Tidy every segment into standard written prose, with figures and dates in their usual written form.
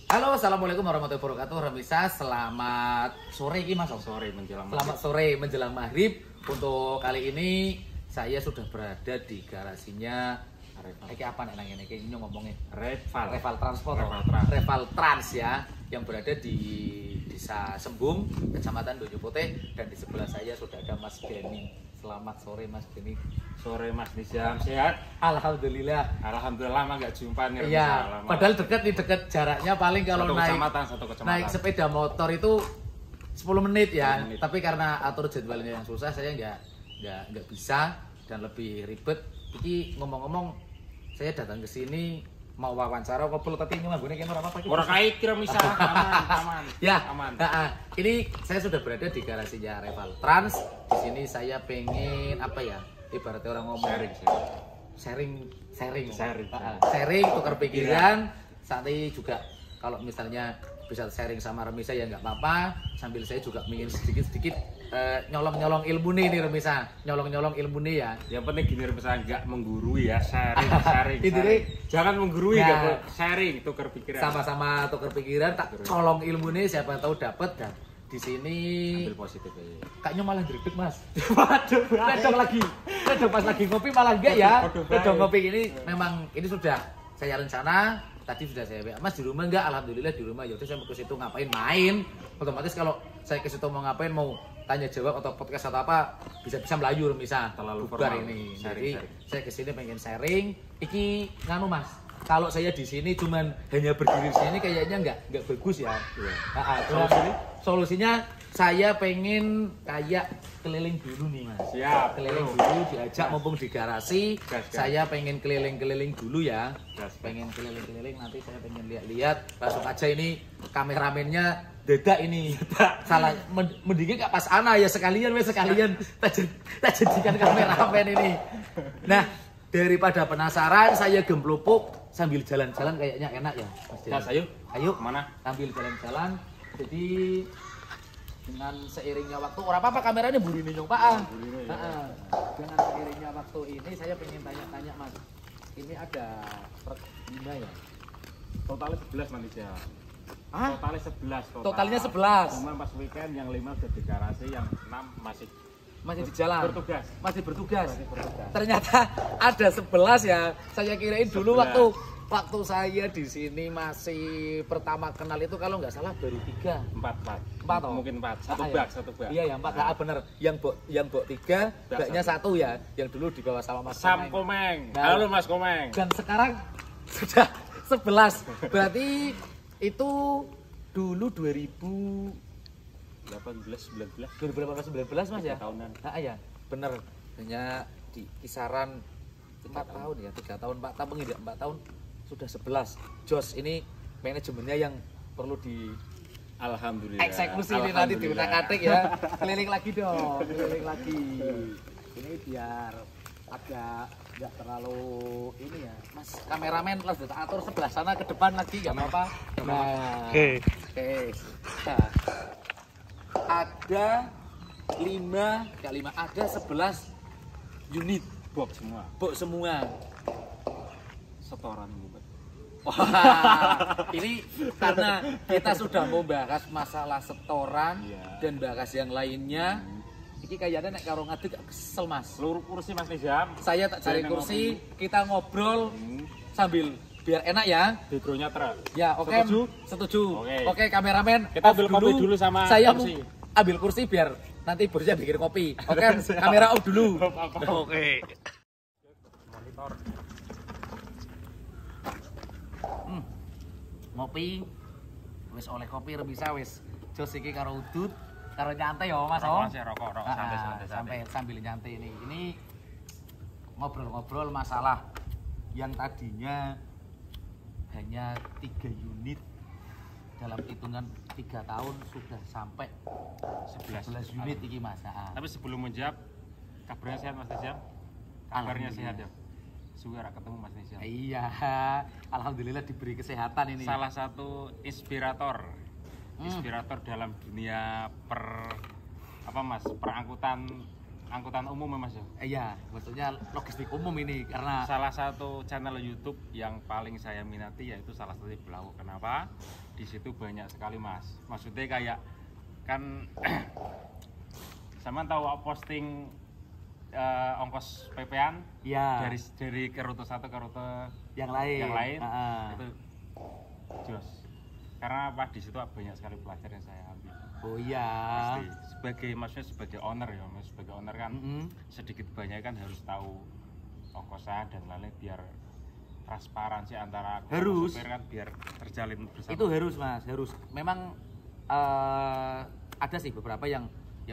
Halo, assalamualaikum warahmatullahi wabarakatuh. Remisa, selamat sore ini mas. Sore menjelang selamat sore menjelang maghrib. Untuk kali ini saya sudah berada di garasinya Reval. Iki apa nek nang ini ngomongnya? Reval Transport. Reval Trans ya, yang berada di Desa Sembung, Kecamatan Dojo Putih, dan di sebelah saya sudah ada Mas Denny. Selamat sore Mas Denny. Sore Mas Nizam, sehat? Alhamdulillah. Alhamdulillah lama nggak jumpa nih. Iya, padahal dekat nih, dekat jaraknya paling kalau satu kecamatan. Naik sepeda motor itu 10 menit ya. 10 menit. Tapi karena atur jadwalnya yang susah, saya nggak bisa dan lebih ribet. Iki ngomong-ngomong, saya datang ke sini mau wawancara ngobrol tapi ini manggone kene ora apa-apa iki. Ora kae kira misal aman. Ya, aman. Ini saya sudah berada di garasinya Reval Trans. Di sini saya pengen apa ya? Ibaratnya orang ngomong sharing tukar pikiran. Saat ini juga kalau misalnya bisa sharing sama Remisa ya nggak apa-apa, sambil saya juga ingin sedikit nyolong ilmu nih Remisa, nyolong ilmu nih ya. Yang penting gini Remisa, nggak menggurui ya, sharing. Jangan menggurui ya, sharing, tukar pikiran. Sama-sama tukar pikiran, tak colong ilmu nih, siapa tahu dapat. Dan di sini ambil positif aja. Kayaknya malah dredeg mas. Waduh, Redong pas lagi ngopi malah enggak ya. Redong ngopi ini memang ini sudah saya rencana. Tadi sudah saya WA, Mas di rumah enggak? Alhamdulillah di rumah. Yaudah saya mau ke situ ngapain? Main. Otomatis kalau saya ke situ mau ngapain, mau tanya jawab atau podcast atau apa, bisa melayur misal terlalu bubar formal. ini. Sharing. Jadi saya ke sini pengen sharing. Iki nganu Mas. Kalau saya di sini cuman hanya berdiri di sini kayaknya enggak bagus ya. Solusinya? Solusinya saya pengen kayak keliling dulu nih Mas. Siap. Keliling dulu diajak mumpung di garasi. Gas. Saya pengen keliling-keliling dulu ya. Gas. Pengen keliling-keliling, nanti saya pengen lihat-lihat. Langsung aja ini kameramennya Deda ini. Salah mendingin gak pas ana ya sekalian tak jadikan kameramen ini. Nah, daripada penasaran saya gemblupuk sambil jalan-jalan kayaknya enak ya Mas Denny. Gas, ayo. Mana? Sambil jalan-jalan. Jadi dengan seiringnya waktu, orang apa kameranya buru ini nyong Pak. Dengan seiringnya waktu ini saya pengen tanya-tanya Mas. Ini ada truk 5 ya? Totalnya 11 manusia. Hah? Totalnya 11 total. Totalnya 11. Cuma pas weekend yang 5 udah di garasi, yang 6 masih Masih di jalan. bertugas. Masih bertugas. Ternyata ada 11 ya. Saya kirain dulu 11. waktu saya di sini masih pertama kenal itu kalau nggak salah baru 3. 4 toh? Mungkin 4. Satu bak. Iya ya 4. Bener. Yang bok 3, baknya 1 ya. Yang dulu dibawa sama Mas Sam Komeng. Halo Mas Komeng. Dan sekarang sudah 11. Berarti itu dulu 2018-19 Mas ya? 3 tahunan. Ya, bener. Hanya di kisaran 4 tahun ya, 3 tahun, 4 tahun, tidak 4 tahun sudah 11. Jos ini manajemennya yang perlu di Alhamdulillah. eksekusi ini nanti diutak-atik ya. Keliling lagi dong, keliling lagi. Ini biar agak nggak terlalu ini ya. Mas kameramen lah sudah atur sebelah sana ke depan lagi nggak apa-apa. Nah, oke. Nah, ada 5 ada 11 unit Box semua. Setoran bukan. Wah, ini karena kita sudah membahas masalah setoran dan bahas yang lainnya. Ini kayaknya nek karo ngadeg kesel Mas. Seluruh kursi Mas Nizam. Saya tak cari kursi, kita ngobrol sambil biar enak ya. Backgroundnya terang. Ya, oke. Setuju. Oke. Kameramen, Kita ambil kopi dulu sama saya kursi. Ambil kursi biar nanti bosnya bikin kopi. Oke, kamera off dulu. Oke. Monitor. Ngopi wis oleh kopi Remisa wis jos iki karo udut karo nyantai ya Mas. Rokok Sampai sambil nyantai ini ngobrol-ngobrol masalah yang tadinya hanya 3 unit dalam hitungan 3 tahun sudah sampai 11 unit iki Mas. Tapi sebelum menjawab, kabarnya sehat Mas Nizam? Kabarnya sehat ya? Sudah ketemu Mas Nizam. Iya, alhamdulillah diberi kesehatan ini. Salah satu inspirator dalam dunia angkutan umum Mas ya. Iya, maksudnya logistik umum ini karena salah satu channel YouTube yang paling saya minati yaitu salah satu Belau. Kenapa? di situ banyak sekali mas. Maksudnya kayak kan sama tahu posting ongkos PP-an Iya. dari ke rute satu ke rute Yang lain. itu jos. Karena apa di situ banyak sekali pelajaran yang saya ambil. Oh iya. Pasti maksudnya sebagai owner ya, sebagai owner kan sedikit banyak kan harus tahu ongkosan dan lain-lain biar transparansi antara harus supir kan biar terjalin bersama. Itu harus mas, harus. Memang ada sih beberapa yang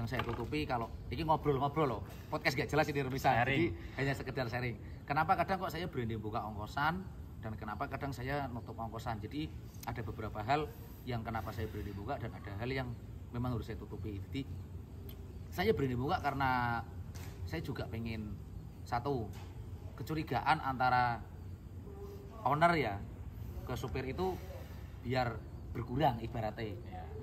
saya tutupi kalau ini ngobrol-ngobrol loh. Podcast gak jelas ini misalnya. Jadi hanya sekedar sharing. Kenapa kadang kok saya berani buka ongkosan dan kenapa kadang saya nutup ongkosan. Jadi ada beberapa hal yang kenapa saya berani buka dan ada hal yang memang harus saya tutupi. Jadi saya berani buka karena saya juga pengen satu kecurigaan antara owner ya ke supir itu biar berkurang ibaratnya.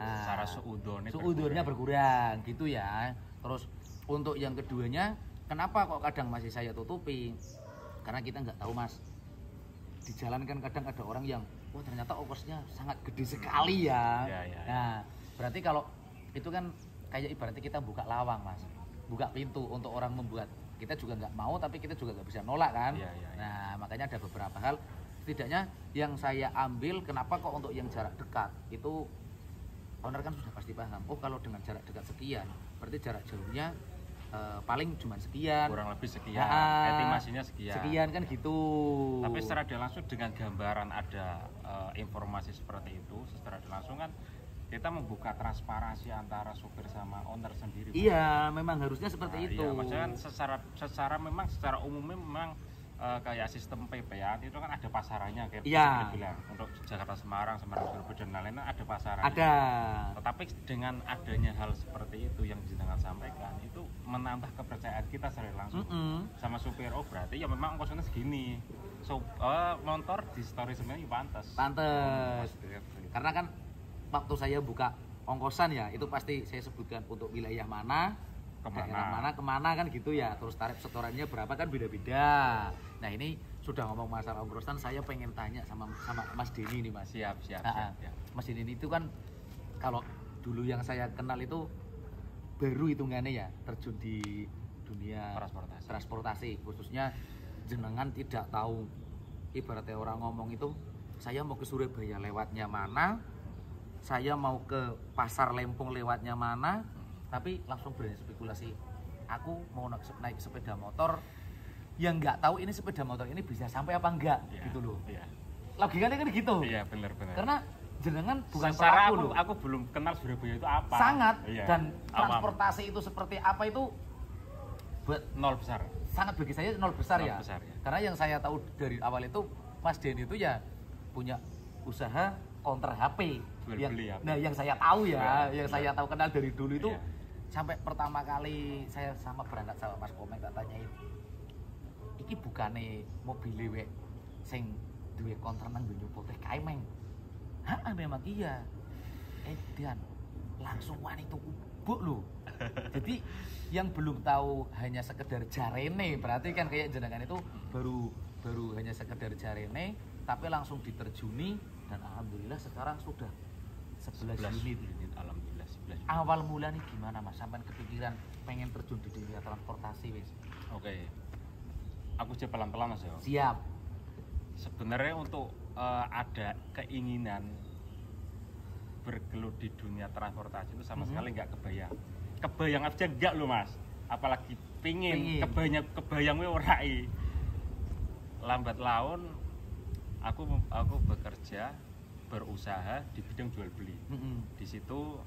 Secara suudonnya berkurang gitu ya. Terus untuk yang keduanya, kenapa kok kadang masih saya tutupi? Karena kita nggak tahu mas. Di jalan kan kadang ada orang yang, wah ternyata ongkosnya sangat gede sekali ya. Nah, berarti kalau itu kan kayak ibaratnya kita buka lawang mas, buka pintu untuk orang membuat. Kita juga nggak mau, tapi kita juga nggak bisa nolak kan. Nah, makanya ada beberapa hal. Setidaknya yang saya ambil, kenapa kok untuk yang jarak dekat itu owner kan sudah pasti paham. Oh kalau dengan jarak dekat sekian, berarti jarak jauhnya paling cuma sekian. Kurang lebih sekian. Estimasinya sekian. Sekian kan gitu. Tapi secara tidak langsung dengan gambaran ada informasi seperti itu, secara tidak langsung kan kita membuka transparansi antara supir sama owner sendiri. Iya, memang harusnya seperti itu. Iya, maksudnya kan secara umumnya memang kayak sistem PP-an itu kan ada pasarannya kayak bilang untuk Jakarta Semarang Surabaya dan lain-lain ada pasarannya. Ada. Tetapi dengan adanya hal seperti itu yang jenengan sampaikan itu menambah kepercayaan kita secara langsung sama supir. Oh berarti ya memang ongkosnya segini. So motor di story sebenarnya pantas. Karena kan waktu saya buka ongkosan ya itu pasti saya sebutkan untuk wilayah mana. Kemana kan gitu ya. Terus tarif setorannya berapa kan beda-beda. Nah ini sudah ngomong masalah ongkosan, saya pengen tanya sama Mas Denny nih mas. Siap. Mas Denny itu kan kalau dulu yang saya kenal itu baru hitungannya ya terjun di dunia transportasi. Khususnya jenengan tidak tahu, ibaratnya orang ngomong itu saya mau ke Surabaya lewatnya mana, saya mau ke Pasar Lempung lewatnya mana, tapi langsung berani spekulasi aku mau naik sepeda motor yang nggak tahu ini sepeda motor ini bisa sampai apa enggak gitu loh. Logikanya kan gitu. Iya benar. Karena jenengan bukan secara pelaku loh. Aku belum kenal Surabaya itu apa. Sangat dan transportasi itu seperti apa itu nol besar. Sangat bagi saya nol besar ya. Karena yang saya tahu dari awal itu Mas Denny itu ya punya usaha counter HP. Yang saya tahu ya, saya tahu kenal dari dulu itu. Sampai pertama kali saya sama berangkat sama Mas Komeng tak tanyain, iki bukane mobil lewek sing duwe konter nang Gunung Putih kae meng. Memang iya. Dan langsung wani tuku buk lho. Jadi yang belum tahu hanya sekedar jarene, berarti kan kayak jenengan itu baru hanya sekedar jarene tapi langsung diterjuni dan alhamdulillah sekarang sudah 11 unit. Alhamdulillah 11 unit. Awal mula nih gimana mas? Sampai kepikiran pengen terjun di dunia transportasi wis. Oke. Aku coba pelan-pelan mas ya. Siap. Sebenarnya untuk ada keinginan bergelut di dunia transportasi itu sama sekali nggak kebayang. Kebayang aja enggak loh mas. Apalagi pingin. Kebayang orai. Lambat laun aku bekerja berusaha di bidang jual beli. Di situ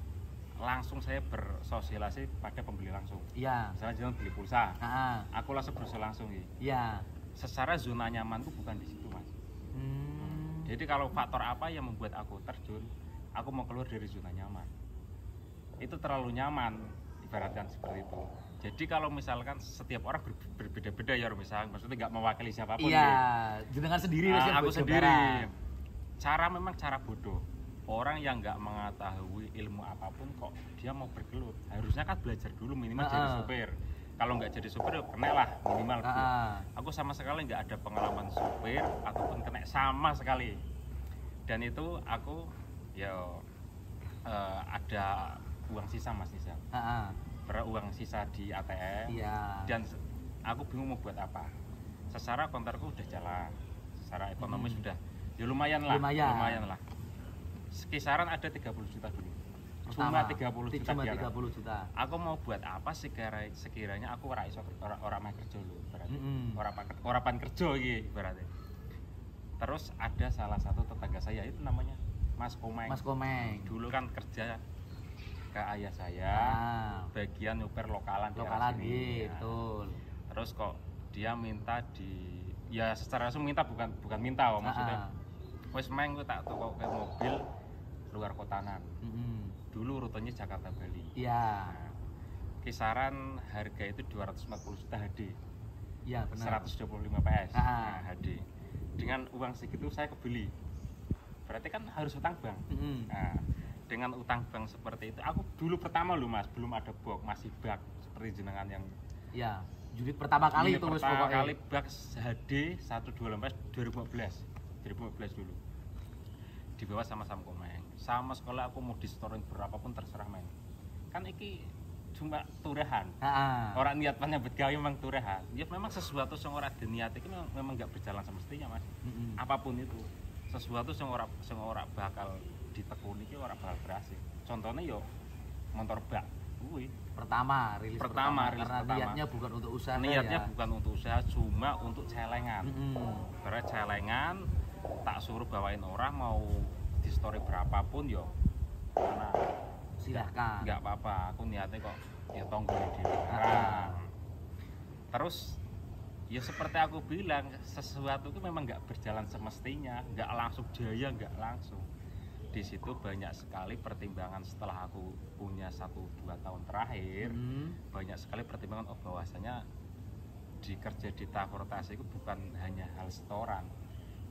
langsung saya bersosialisasi pada pembeli langsung. Iya. Misalnya jangan beli pulsa. Aku langsung berusaha langsung ya. Iya. Secara zona nyaman itu bukan di situ mas. Jadi kalau faktor apa yang membuat aku terjun, aku mau keluar dari zona nyaman. Itu terlalu nyaman, ibaratkan seperti itu. Jadi kalau misalkan setiap orang berbeda-beda ya misalnya, maksudnya nggak mewakili siapapun. Iya. Jenengan sendiri. Aku sendiri. Memang cara bodoh. Orang yang nggak mengetahui ilmu apapun kok dia mau bergelut, harusnya kan belajar dulu minimal jadi supir. Kalau nggak jadi supir ya kena lah minimal. Aku sama sekali nggak ada pengalaman supir ataupun kena sama sekali. Dan itu aku Ya ada uang sisa Mas Nizam. Uang sisa di ATM. Iya. Dan aku bingung mau buat apa. Secara konterku udah jalan, secara ekonomi sudah ya lumayan lah. Kisaran ada 30 juta dulu. Cuma 30 juta. Cuma 30 juta. Aku mau buat apa sekiranya aku ora iso ora main kerja lho berarti. Ora pan kerja iki berarti. Terus ada salah satu tetangga saya itu namanya Mas Komeng. Mas Komeng. Dulu kan kerja ke ayah saya, bagian nyuper lokalan sini. Betul. Terus kok dia minta ya secara langsung minta bukan minta maksudnya. Wes Meng tak toko ke mobil luar kotanan. Dulu rutenya Jakarta Bali. Iya. Nah, kisaran harga itu 240 juta HD. Iya, benar. 125 PS. Nah, HD. Dengan uang segitu saya kebeli. Berarti kan harus utang bank. Nah, dengan utang bank seperti itu, aku dulu pertama loh Mas, belum ada box, masih bak seperti jenengan yang iya, unit pertama kali itu wis pokoknya. Pertama kali box HD 128 2015 dulu. Dibawa sama Komeng. Sama sekolah aku mau distorin berapapun terserah Meng. Kan iki cuma turahan. Orang niat nyambut gawe memang turahan. Ya memang sesuatu yang ora diniat iki memang enggak berjalan semestinya Mas. Apapun itu, sesuatu yang ora bakal ditekuni iki ora bakal berhasil. Contohnya yo motor bak kuwi. Rilis pertama. Niatnya bukan untuk usaha. Niatnya bukan untuk usaha, cuma untuk celengan. Karena celengan tak suruh bawain orang mau di story berapapun yo. Karena silahkan. Enggak apa-apa, aku niatnya kok ya tonggolin dhewe. Terus ya seperti aku bilang, sesuatu itu memang nggak berjalan semestinya, nggak langsung jaya, nggak langsung. Di situ banyak sekali pertimbangan setelah aku punya 1-2 tahun terakhir, banyak sekali pertimbangan bahwasanya kerja di transportasi itu bukan hanya hal setoran,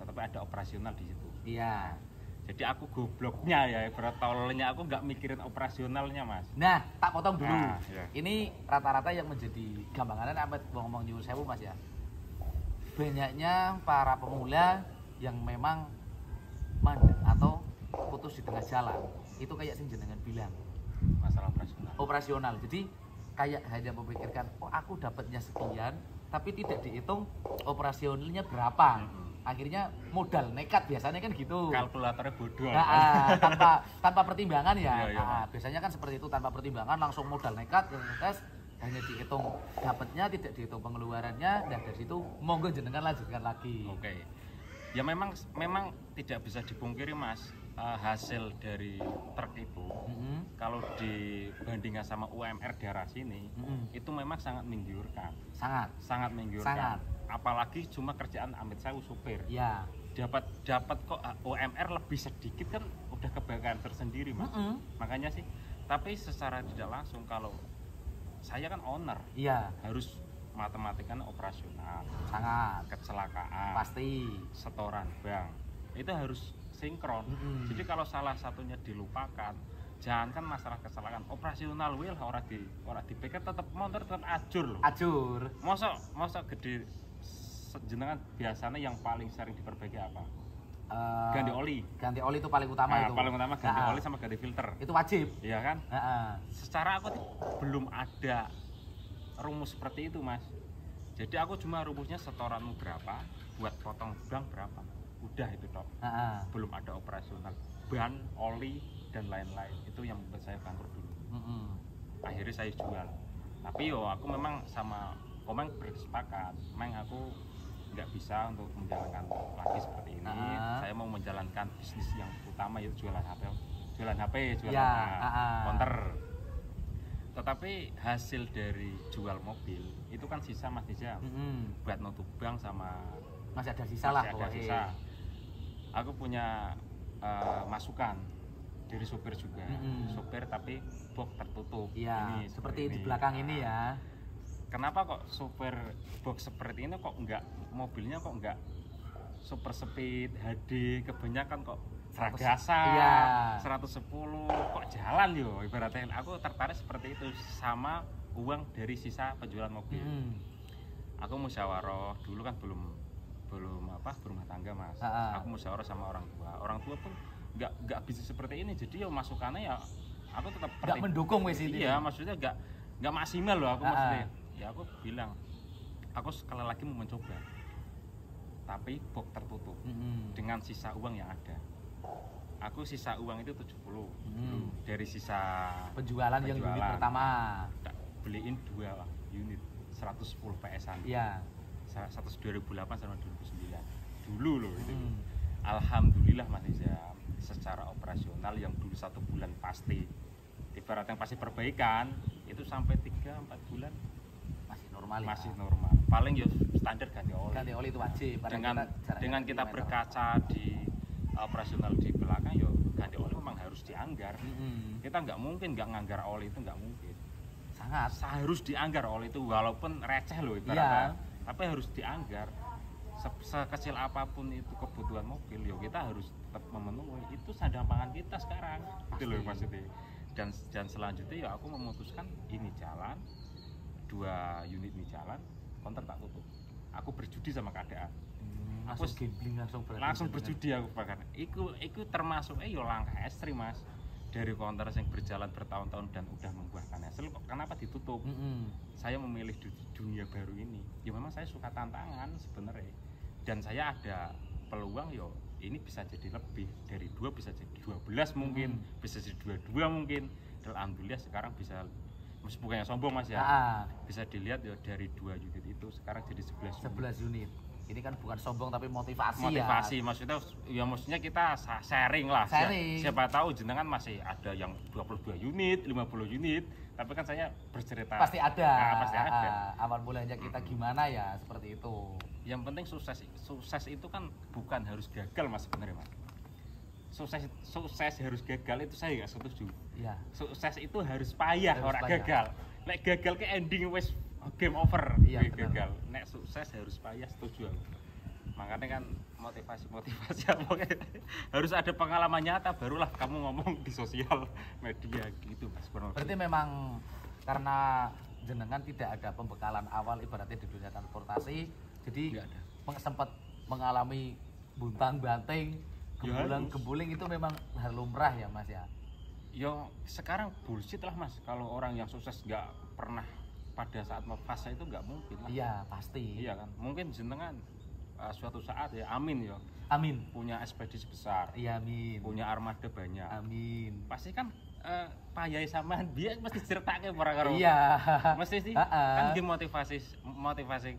tetapi ada operasional di situ. Iya. Jadi aku gobloknya ya, bertolnya aku nggak mikirin operasionalnya Mas. Nah, tak potong dulu. Iya. Ini rata-rata yang menjadi gampangan apa ngomong nyuwun sewu Mas ya. Banyaknya para pemula yang memang mandek atau putus di tengah jalan. Itu kayak sing jenengan bilang, masalah operasional. Jadi kayak hanya memikirkan, oh aku dapatnya sekian, tapi tidak dihitung operasionalnya berapa. Akhirnya modal nekat biasanya kan gitu. Kalkulatornya bodoh. Tanpa pertimbangan ya. Iya. Biasanya kan seperti itu, tanpa pertimbangan langsung modal nekat, tes hanya dihitung dapatnya, tidak dihitung pengeluarannya, dan dari situ monggo jenengan lanjutkan lagi. Oke. Ya memang tidak bisa dipungkiri Mas, hasil dari truk itu kalau dibandingkan sama UMR daerah sini itu memang sangat menggiurkan. Sangat menggiurkan. Apalagi cuma kerjaan amit saya supir. Iya. Dapat kok UMR lebih sedikit kan udah kebanggaan tersendiri Mas. Makanya sih, tapi secara tidak langsung kalau saya kan owner. Iya. Harus matematikanya operasional. Sangat. Kecelakaan. Pasti. Setoran bank. Itu harus sinkron. Jadi kalau salah satunya dilupakan, jangankan masalah kecelakaan, operasional wil ora dipikir tetap motor tetap ajur loh. Ajur. Mosok gede jenengan biasanya yang paling sering diperbaiki apa? Ganti oli. Ganti oli itu paling utama itu. Paling utama ganti oli sama ganti filter. Itu wajib. Iya kan? Secara aku belum ada rumus seperti itu Mas. Jadi aku cuma rumusnya setoranmu berapa, buat potong bank berapa. Udah itu toh. Belum ada operasional, ban, oli dan lain-lain. Itu yang membuat saya bangkrut dulu. Akhirnya saya jual. Tapi aku memang sama Komeng bersepakat, Meng aku nggak bisa untuk menjalankan lagi seperti ini. Saya mau menjalankan bisnis yang utama, yaitu jualan HP, konter. Tetapi hasil dari jual mobil itu kan sisa Mas Nizam, buat nutup bank sama masih ada sisa lah. Aku punya masukan dari sopir juga, sopir tapi box tertutup. Iya, ini seperti di belakang ini ya. Kenapa kok sopir box seperti ini kok enggak, mobilnya kok enggak super speed HD, kebanyakan kok Fragasa, 110 kok jalan yo, ibaratnya aku tertarik seperti itu sama uang dari sisa penjualan mobil. Aku musyawarah dulu kan belum rumah tangga Mas. Aku musyawarah sama orang tua pun nggak bisa seperti ini. Jadi ya masukannya ya aku tetap nggak mendukung wes ini. Iya, maksudnya nggak maksimal loh aku maksudnya. Ya aku bilang aku sekali lagi mau mencoba. Tapi box tertutup dengan sisa uang yang ada. Aku sisa uang itu 70 dari sisa penjualan yang unit pertama. Beliin 2 unit 110 PS-an. Iya. 2008 sama 2009. Dulu loh itu. Alhamdulillah Mas Nizam, secara operasional yang dulu 1 bulan pasti. Ibarat yang pasti perbaikan itu sampai 3-4 bulan masih normal ya. Masih normal. Paling ya standar ganti oli. Ganti oli itu wajib. Dengan kita berkaca di operasional di belakang ya ganti oli memang harus dianggar. Kita nggak mungkin nggak nganggar oli itu, nggak mungkin. Sangat harus dianggar oli itu walaupun receh loh ibaratnya. Tapi harus dianggar. Sekecil apapun itu kebutuhan mobil ya kita harus tetap memenuhi. Itu sandang pangan kita sekarang. Itu loh maksudnya. Dan selanjutnya ya aku memutuskan ini jalan 2 unit ini jalan, kontrak tak tutup. Aku berjudi sama keadaan. Aku gambling langsung berjudi aku bahkan. Iku termasuk yo langkah ekstrim Mas. Dari kontrak yang berjalan bertahun-tahun dan udah membuahkan hasil kok kenapa ditutup? Saya memilih dunia baru ini. Ya memang saya suka tantangan sebenarnya. Dan saya ada peluang yo ini bisa jadi lebih dari 2 bisa jadi 12 mungkin, bisa jadi 22 mungkin. Dan alhamdulillah sekarang bisa bukannya sombong Mas ya. Bisa dilihat ya dari 2 unit itu sekarang jadi 11 unit. Ini kan bukan sombong tapi motivasi ya. Maksudnya kita sharing lah. Siapa tahu jenengan masih ada yang 22 unit, 50 unit, tapi kan saya bercerita pasti ada. Pasti ada. Awal mulanya kita gimana ya seperti itu. Yang penting sukses itu kan bukan harus gagal Mas sebenarnya Mas. Sukses harus gagal itu saya nggak setuju. Iya. Sukses itu harus payah, orang gagal. Nek gagal ke ending wes game over. Iya, gagal. Nek sukses harus payah, setuju aku. Makanya kan motivasi apa harus ada pengalaman nyata barulah kamu ngomong di sosial media gitu Mas. Berarti memang karena jenengan tidak ada pembekalan awal ibaratnya di dunia transportasi, jadi sempat mengalami buntang-banting, gembuling itu memang hal lumrah ya Mas ya. Yo sekarang bullshit lah Mas, kalau orang yang sukses nggak pernah pada saat fase itu nggak mungkin lah. Iya pasti. Iya kan, mungkin jenengan suatu saat ya, amin ya. Amin. Punya ekspedisi besar. Iya amin. Punya armada banyak. Amin. Pasti kan payah sampean dia mesti ceritake ora karo. Iya. Mesti sih. Kan motivasi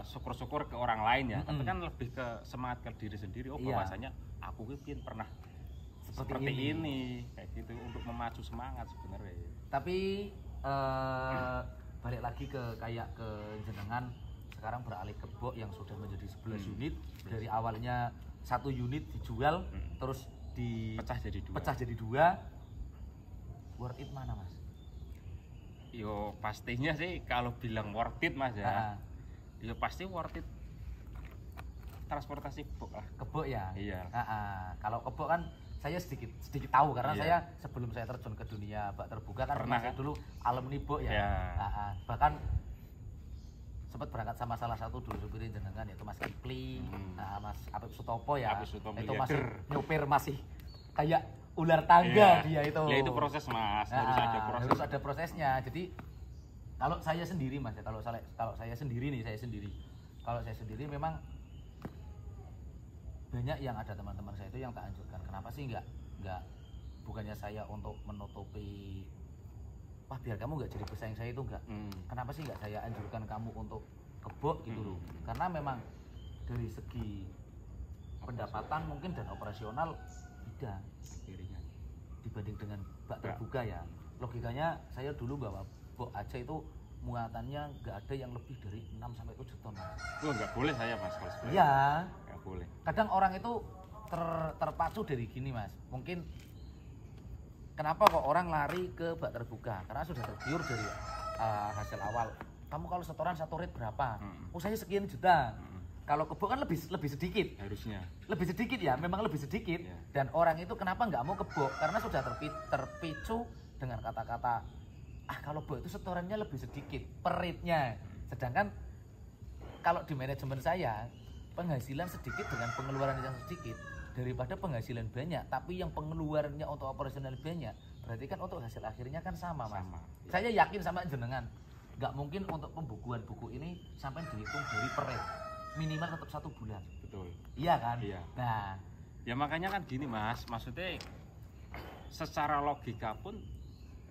syukur-syukur ke orang lain ya. Tapi kan lebih ke semangat ke diri sendiri. Oh bahwasanya aku mungkin pernah seperti ini kayak gitu untuk memacu semangat sebenarnya. Tapi balik lagi ke kayak ke jenengan sekarang beralih ke box yang sudah menjadi 11 unit. Dari awalnya 1 unit dijual terus pecah jadi 2. Worth it mana Mas? Yo pastinya sih kalau bilang worth it Mas ya. Yo pasti worth it transportasi box lah. Ke box ya? Iya. Kalau ke box kan saya sedikit tahu karena saya sebelum saya terjun ke dunia bak terbuka kan pernah dulu alumni box ya. Bahkan sempat berangkat sama salah satu dulu supirin jenengan yaitu Mas Kipli, Mas Apip Sutopo ya. Itu masih nyopir masih kayak ular tangga dia itu. Ya itu proses Mas, harus ada prosesnya. Jadi kalau saya sendiri Mas ya, kalau saya sendiri memang banyak yang ada teman-teman saya itu yang tak anjurkan. Kenapa sih nggak bukannya saya untuk menutupi biar kamu nggak jadi pesaing saya itu enggak. Kenapa sih nggak saya anjurkan kamu untuk kebok gitu loh. Karena memang dari segi pendapatan mungkin dan operasional tidak dibanding dengan bak terbuka ya. Logikanya saya dulu bawa bok aja itu muatannya nggak ada yang lebih dari 6 sampai 7 ton. Oh, nggak boleh saya Mas kalau seperti. Iya. Nggak boleh. Kadang orang itu terpacu dari gini Mas. Mungkin kenapa kok orang lari ke bak terbuka? Karena sudah tergiur dari hasil awal. Kamu kalau setoran satu rit berapa? Oh saya sekian juta. Kalau kebo kan lebih sedikit. Harusnya. Lebih sedikit ya, memang lebih sedikit. Yeah. Dan orang itu kenapa nggak mau kebo? Karena sudah terpicu dengan kata-kata kalau bo itu setorannya lebih sedikit per ritnya. Sedangkan kalau di manajemen saya penghasilan sedikit dengan pengeluaran yang sedikit daripada penghasilan banyak tapi yang pengeluarannya untuk operasional banyak, berarti kan untuk hasil akhirnya kan sama Mas. Sama, ya. Saya yakin sama jenengan, nggak mungkin untuk pembukuan buku ini sampai dihitung dari per rate, minimal tetap 1 bulan. Betul. Iya kan? Iya. Nah, Ya makanya kan gini Mas, maksudnya secara logika pun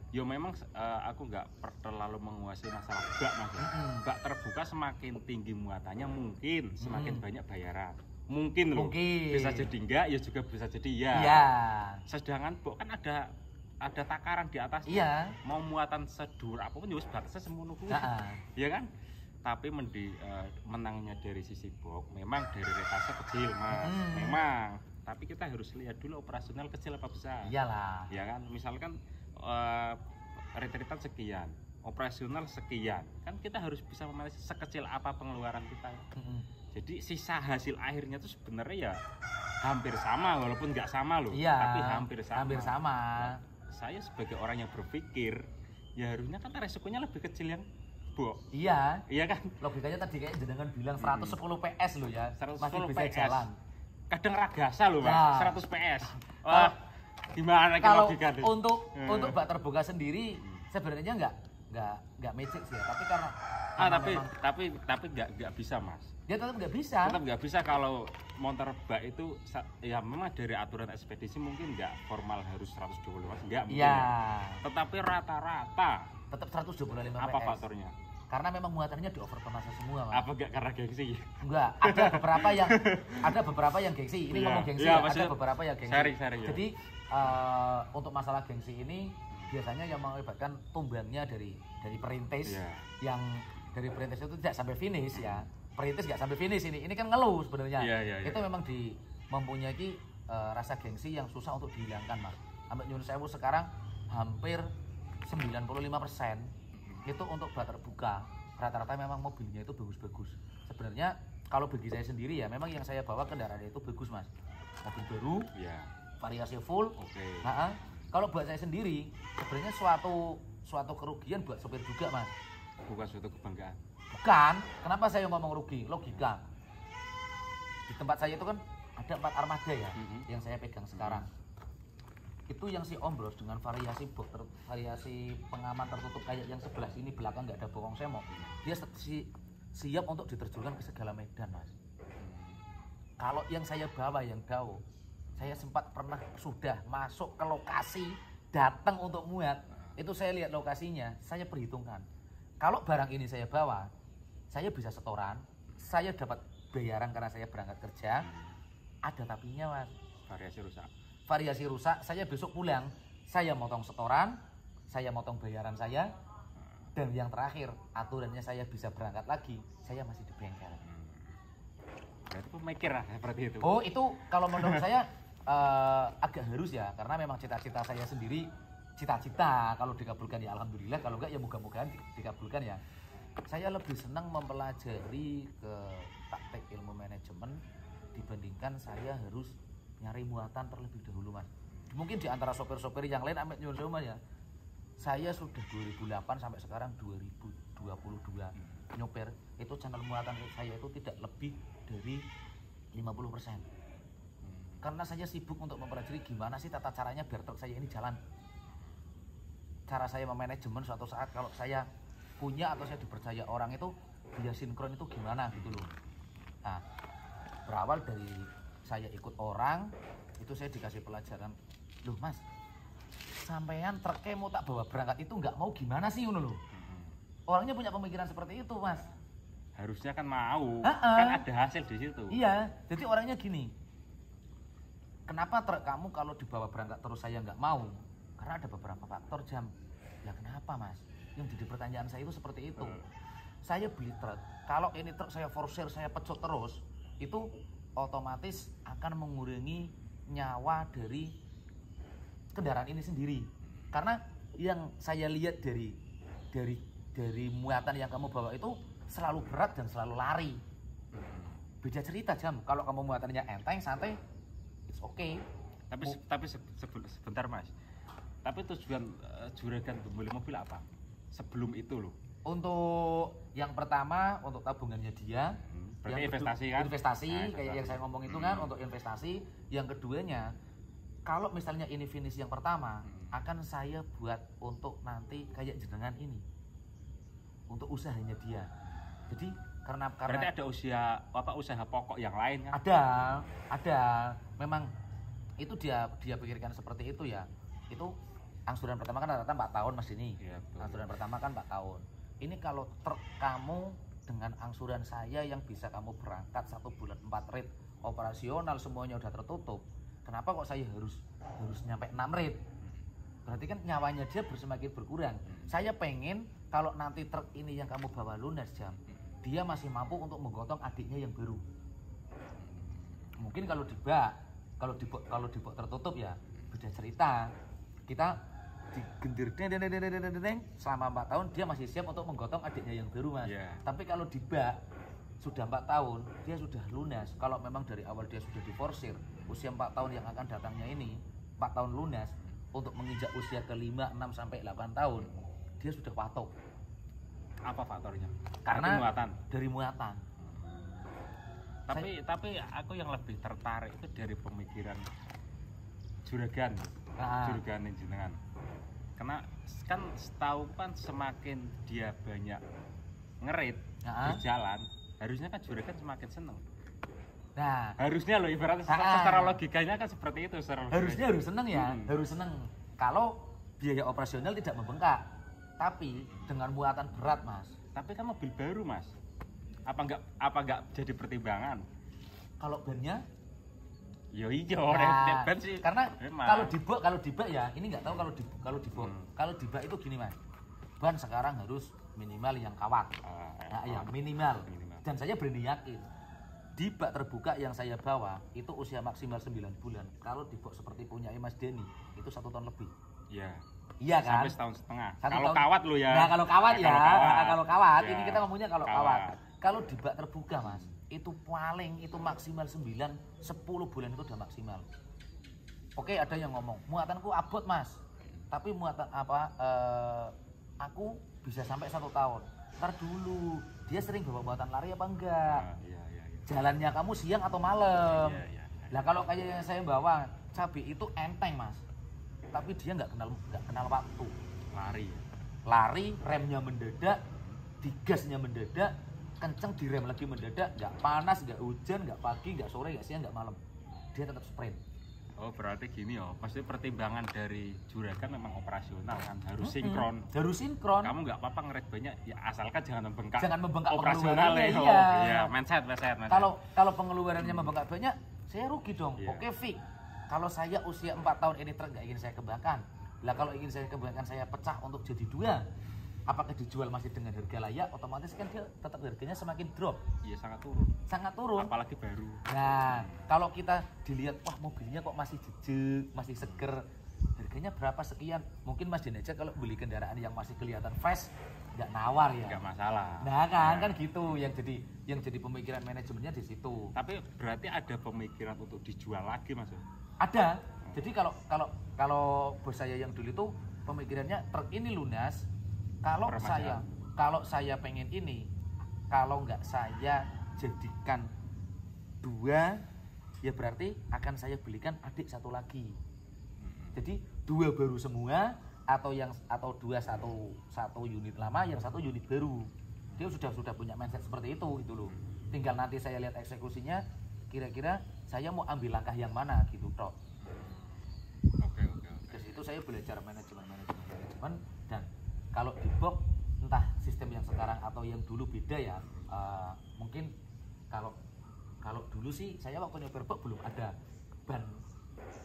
ya memang aku nggak terlalu menguasai masalah bak Mas. Bak terbuka semakin tinggi muatannya mungkin semakin banyak bayaran. Mungkin loh. Mungkin. Bisa jadi enggak, ya juga bisa jadi ya. iya. Sedangkan bok kan ada takaran di atasnya. Iya. Mau muatan sedur apapun ya wis batasnya semono kuwi. Heeh. Ya kan? Tapi menangnya dari sisi bok memang dari retase kecil Mas. Memang. Tapi kita harus lihat dulu operasional kecil apa besar. Iyalah. Ya kan, misalkan retretan sekian, operasional sekian, kan kita harus bisa memanage sekecil apa pengeluaran kita. Jadi sisa hasil akhirnya itu sebenarnya ya hampir sama, walaupun nggak sama loh, Iya. tapi hampir sama. Hampir sama. Saya sebagai orang yang berpikir, ya harusnya kan resikonya lebih kecil yang bok. Iya. Iya kan? Logikanya tadi kayak jenengan bilang 110 PS loh ya. 110 masih bisa PS. jalan. Kadang ragasa loh, Mas. Ya. 100 PS. Wah, gimana Kalau logika tuh? untuk bak terbuka sendiri sebenarnya nggak magic sih ya, tapi karena tapi nggak bisa Mas. dia tetap nggak bisa. Tetap nggak bisa kalau motor bak itu ya memang dari aturan ekspedisi mungkin nggak formal harus 120 Mas, nggak mungkin. Iya. Tetapi rata-rata Tetap 125 apa PS. faktornya? Karena memang muatannya di overtonase semua, Mas. Apa nggak karena gengsi? Enggak, ada beberapa yang gengsi. Ini Iya. ngomong gengsi Iya, ya, ada maksudnya beberapa yang gengsi. sharing ya. Jadi untuk masalah gengsi ini biasanya yang mengakibatkan tumbangnya dari perintis Iya. yang dari perintis itu tidak sampai finish ya. Perintis nggak sampai finish ini. Ini kan ngeluh sebenarnya. Iya. Itu memang mempunyai rasa gengsi yang susah untuk dihilangkan, Mas. Sampai nyuwun sewu sekarang hampir 95% itu untuk bak terbuka. Rata-rata memang mobilnya itu bagus-bagus. Sebenarnya kalau bagi saya sendiri ya memang yang saya bawa kendaraan itu bagus Mas. Mobil baru, Iya. variasi full. Oke. Kalau buat saya sendiri sebenarnya suatu kerugian buat sopir juga Mas. Bukan suatu kebanggaan. Bukan. Kenapa saya ngomong rugi? Logika. Di tempat saya itu kan ada 4 armada ya yang saya pegang sekarang. Itu yang si Ombros dengan variasi variasi pengaman tertutup kayak yang sebelah sini belakang nggak ada bokong semok, dia siap untuk diterjunkan ke segala medan Mas. Kalau yang saya bawa yang Dao, saya sempat pernah sudah masuk ke lokasi, datang untuk muat, itu saya lihat lokasinya, saya perhitungkan kalau barang ini saya bawa, saya bisa setoran, saya dapat bayaran karena saya berangkat kerja, ada tapinya Mas. Variasi rusak, saya besok pulang, saya motong setoran, saya motong bayaran saya, dan yang terakhir aturannya saya bisa berangkat lagi, saya masih di bengkel. Berarti pemikir lah seperti itu. Oh itu kalau menurut saya agak harus ya, karena memang cita-cita saya sendiri, cita-cita kalau dikabulkan ya alhamdulillah, kalau enggak ya moga-moga dikabulkan ya. Saya lebih senang mempelajari ke taktik ilmu manajemen dibandingkan saya harus nyari muatan terlebih dahulu Mas. Mungkin di antara sopir-sopir yang lain amit nyuwun sewu Mas ya. Saya sudah 2008 sampai sekarang 2022 nyopir, itu channel muatan saya itu tidak lebih dari 50%. Karena saya sibuk untuk mempelajari gimana sih tata caranya biar truk saya ini jalan. Cara saya memanajemen suatu saat kalau saya punya atau saya dipercaya orang itu dia sinkron itu gimana gitu loh. Nah, berawal dari saya ikut orang, itu saya dikasih pelajaran, loh Mas, sampean truknya mau tak bawa berangkat itu nggak mau gimana sih ngono loh. Orangnya punya pemikiran seperti itu Mas. Harusnya kan mau, kan ada hasil di situ. Iya, jadi orangnya gini, kenapa truk kamu kalau dibawa berangkat terus saya nggak mau? Karena ada beberapa faktor jam. Ya kenapa Mas? Yang jadi pertanyaan saya itu seperti itu. Saya beli truk, kalau ini truk saya forsir, saya pecot terus, itu otomatis akan mengurangi nyawa dari kendaraan ini sendiri. Karena yang saya lihat dari muatan yang kamu bawa itu selalu berat dan selalu lari. Beda cerita Jam, kalau kamu muatannya enteng, santai, it's okay. Tapi sebentar Mas. Tapi tujuan juragan membeli mobil apa? Sebelum itu loh. Untuk yang pertama untuk tabungannya dia, Berarti investasi kan? Investasi, Nah, kayak yang saya ngomong itu kan untuk investasi. Yang keduanya, kalau misalnya ini finish yang pertama, akan saya buat untuk nanti kayak jenengan ini. Untuk usahanya dia. Jadi karena berarti ada usaha pokok yang lain kan? Ada. Memang itu dia pikirkan seperti itu ya. Itu angsuran pertama kan rata-rata 4 tahun Mas Deni. Iya, Angsuran pertama kan 4 tahun. Ini kalau truk kamu dengan angsuran saya yang bisa kamu berangkat 1 bulan 4 rit operasional semuanya udah tertutup, kenapa kok saya harus nyampe 6 rit? Berarti kan nyawanya dia semakin berkurang. Saya pengen kalau nanti truk ini yang kamu bawa lunas jam, dia masih mampu untuk menggotong adiknya yang baru. Mungkin kalau di bak tertutup ya beda cerita. Kita digendir selama 4 tahun dia masih siap untuk menggotong adiknya yang baru Mas. Tapi kalau di bak sudah 4 tahun dia sudah lunas. Kalau memang dari awal dia sudah diforsir usia 4 tahun yang akan datangnya ini 4 tahun lunas untuk menginjak usia ke 5, 6 sampai 8 tahun dia sudah patok. Apa faktornya? Karena muatan. Dari muatan. Tapi aku yang lebih tertarik itu dari pemikiran juragan jenengan. Karena kan setahu kan semakin dia banyak ngerit di jalan, harusnya kan juragan semakin seneng. Nah, harusnya loh ibaratnya secara logikanya kan seperti itu. Harusnya harus seneng ya, harus seneng. Kalau biaya operasional tidak membengkak, tapi dengan muatan berat Mas. Tapi kan mobil baru Mas. Apa enggak jadi pertimbangan? Kalau bannya yo iya, ban sih. Karena kalau di bak ya, ini nggak tahu kalau di bak. Kalau di bak itu gini Mas. Ban sekarang harus minimal yang kawat. Yang minimal. Dan saya berani yakin di bak terbuka yang saya bawa itu usia maksimal 9 bulan. Kalau di bak seperti punya Mas Deni itu 1 tahun lebih. Iya. Iya kan? Sampai setahun setengah. Kalau kawat lo ya. Nah, kalau kawat ya. Kalau kawat ini kita ngomongnya kalau kawat. Kalau di bak terbuka Mas, itu paling itu maksimal 9 10 bulan itu udah maksimal. Oke, ada yang ngomong, muatanku abot Mas. Tapi muatan aku bisa sampai 1 tahun. Ntar dulu, dia sering bawa muatan lari apa enggak? Jalannya kamu siang atau malam? Lah kalau kayak yang saya bawa, cabai itu enteng Mas. Tapi dia nggak kenal waktu. Lari, remnya mendadak, digasnya mendadak, kenceng direm lagi mendadak, nggak panas, nggak hujan, nggak pagi, nggak sore, nggak siang, nggak malam. Dia tetap sprint. Oh berarti gini ya, pasti pertimbangan dari juragan memang operasional kan, harus sinkron. Harus sinkron. Kamu nggak apa-apa ngerit banyak, ya asalkan jangan membengkak. Jangan membengkak operasional ya. Iya, mindset. Kalau pengeluarannya membengkak banyak, saya rugi dong. Oke, fix. Kalau saya usia 4 tahun ini truk nggak ingin saya kembangkan. Lah kalau ingin saya kembangkan, saya pecah untuk jadi 2. Apakah dijual masih dengan harga layak? Otomatis kan dia tetap harganya semakin drop. Iya, sangat turun. Apalagi baru. Nah, kalau kita dilihat, wah mobilnya kok masih jejak, masih seger, harganya berapa sekian? Mungkin Mas Deni aja kalau beli kendaraan yang masih kelihatan fresh, nggak nawar ya. Nggak masalah. Nah kan gitu yang jadi pemikiran manajemennya di situ. Tapi berarti ada pemikiran untuk dijual lagi Mas? Ada. Jadi kalau bos saya yang dulu itu pemikirannya truk ini lunas. Kalau saya pengen ini, kalau nggak saya jadikan 2, ya berarti akan saya belikan adik 1 lagi. Jadi 2 baru semua atau 2 satu unit lama, yang 1 unit baru. Dia sudah punya mindset seperti itu gitu loh. Tinggal nanti saya lihat eksekusinya, kira-kira saya mau ambil langkah yang mana gitu toh. Oke. Dari situ saya belajar manajemen dan kalau di box entah sistem yang sekarang atau yang dulu beda ya. Mungkin kalau dulu sih saya waktu nyoper box belum ada ban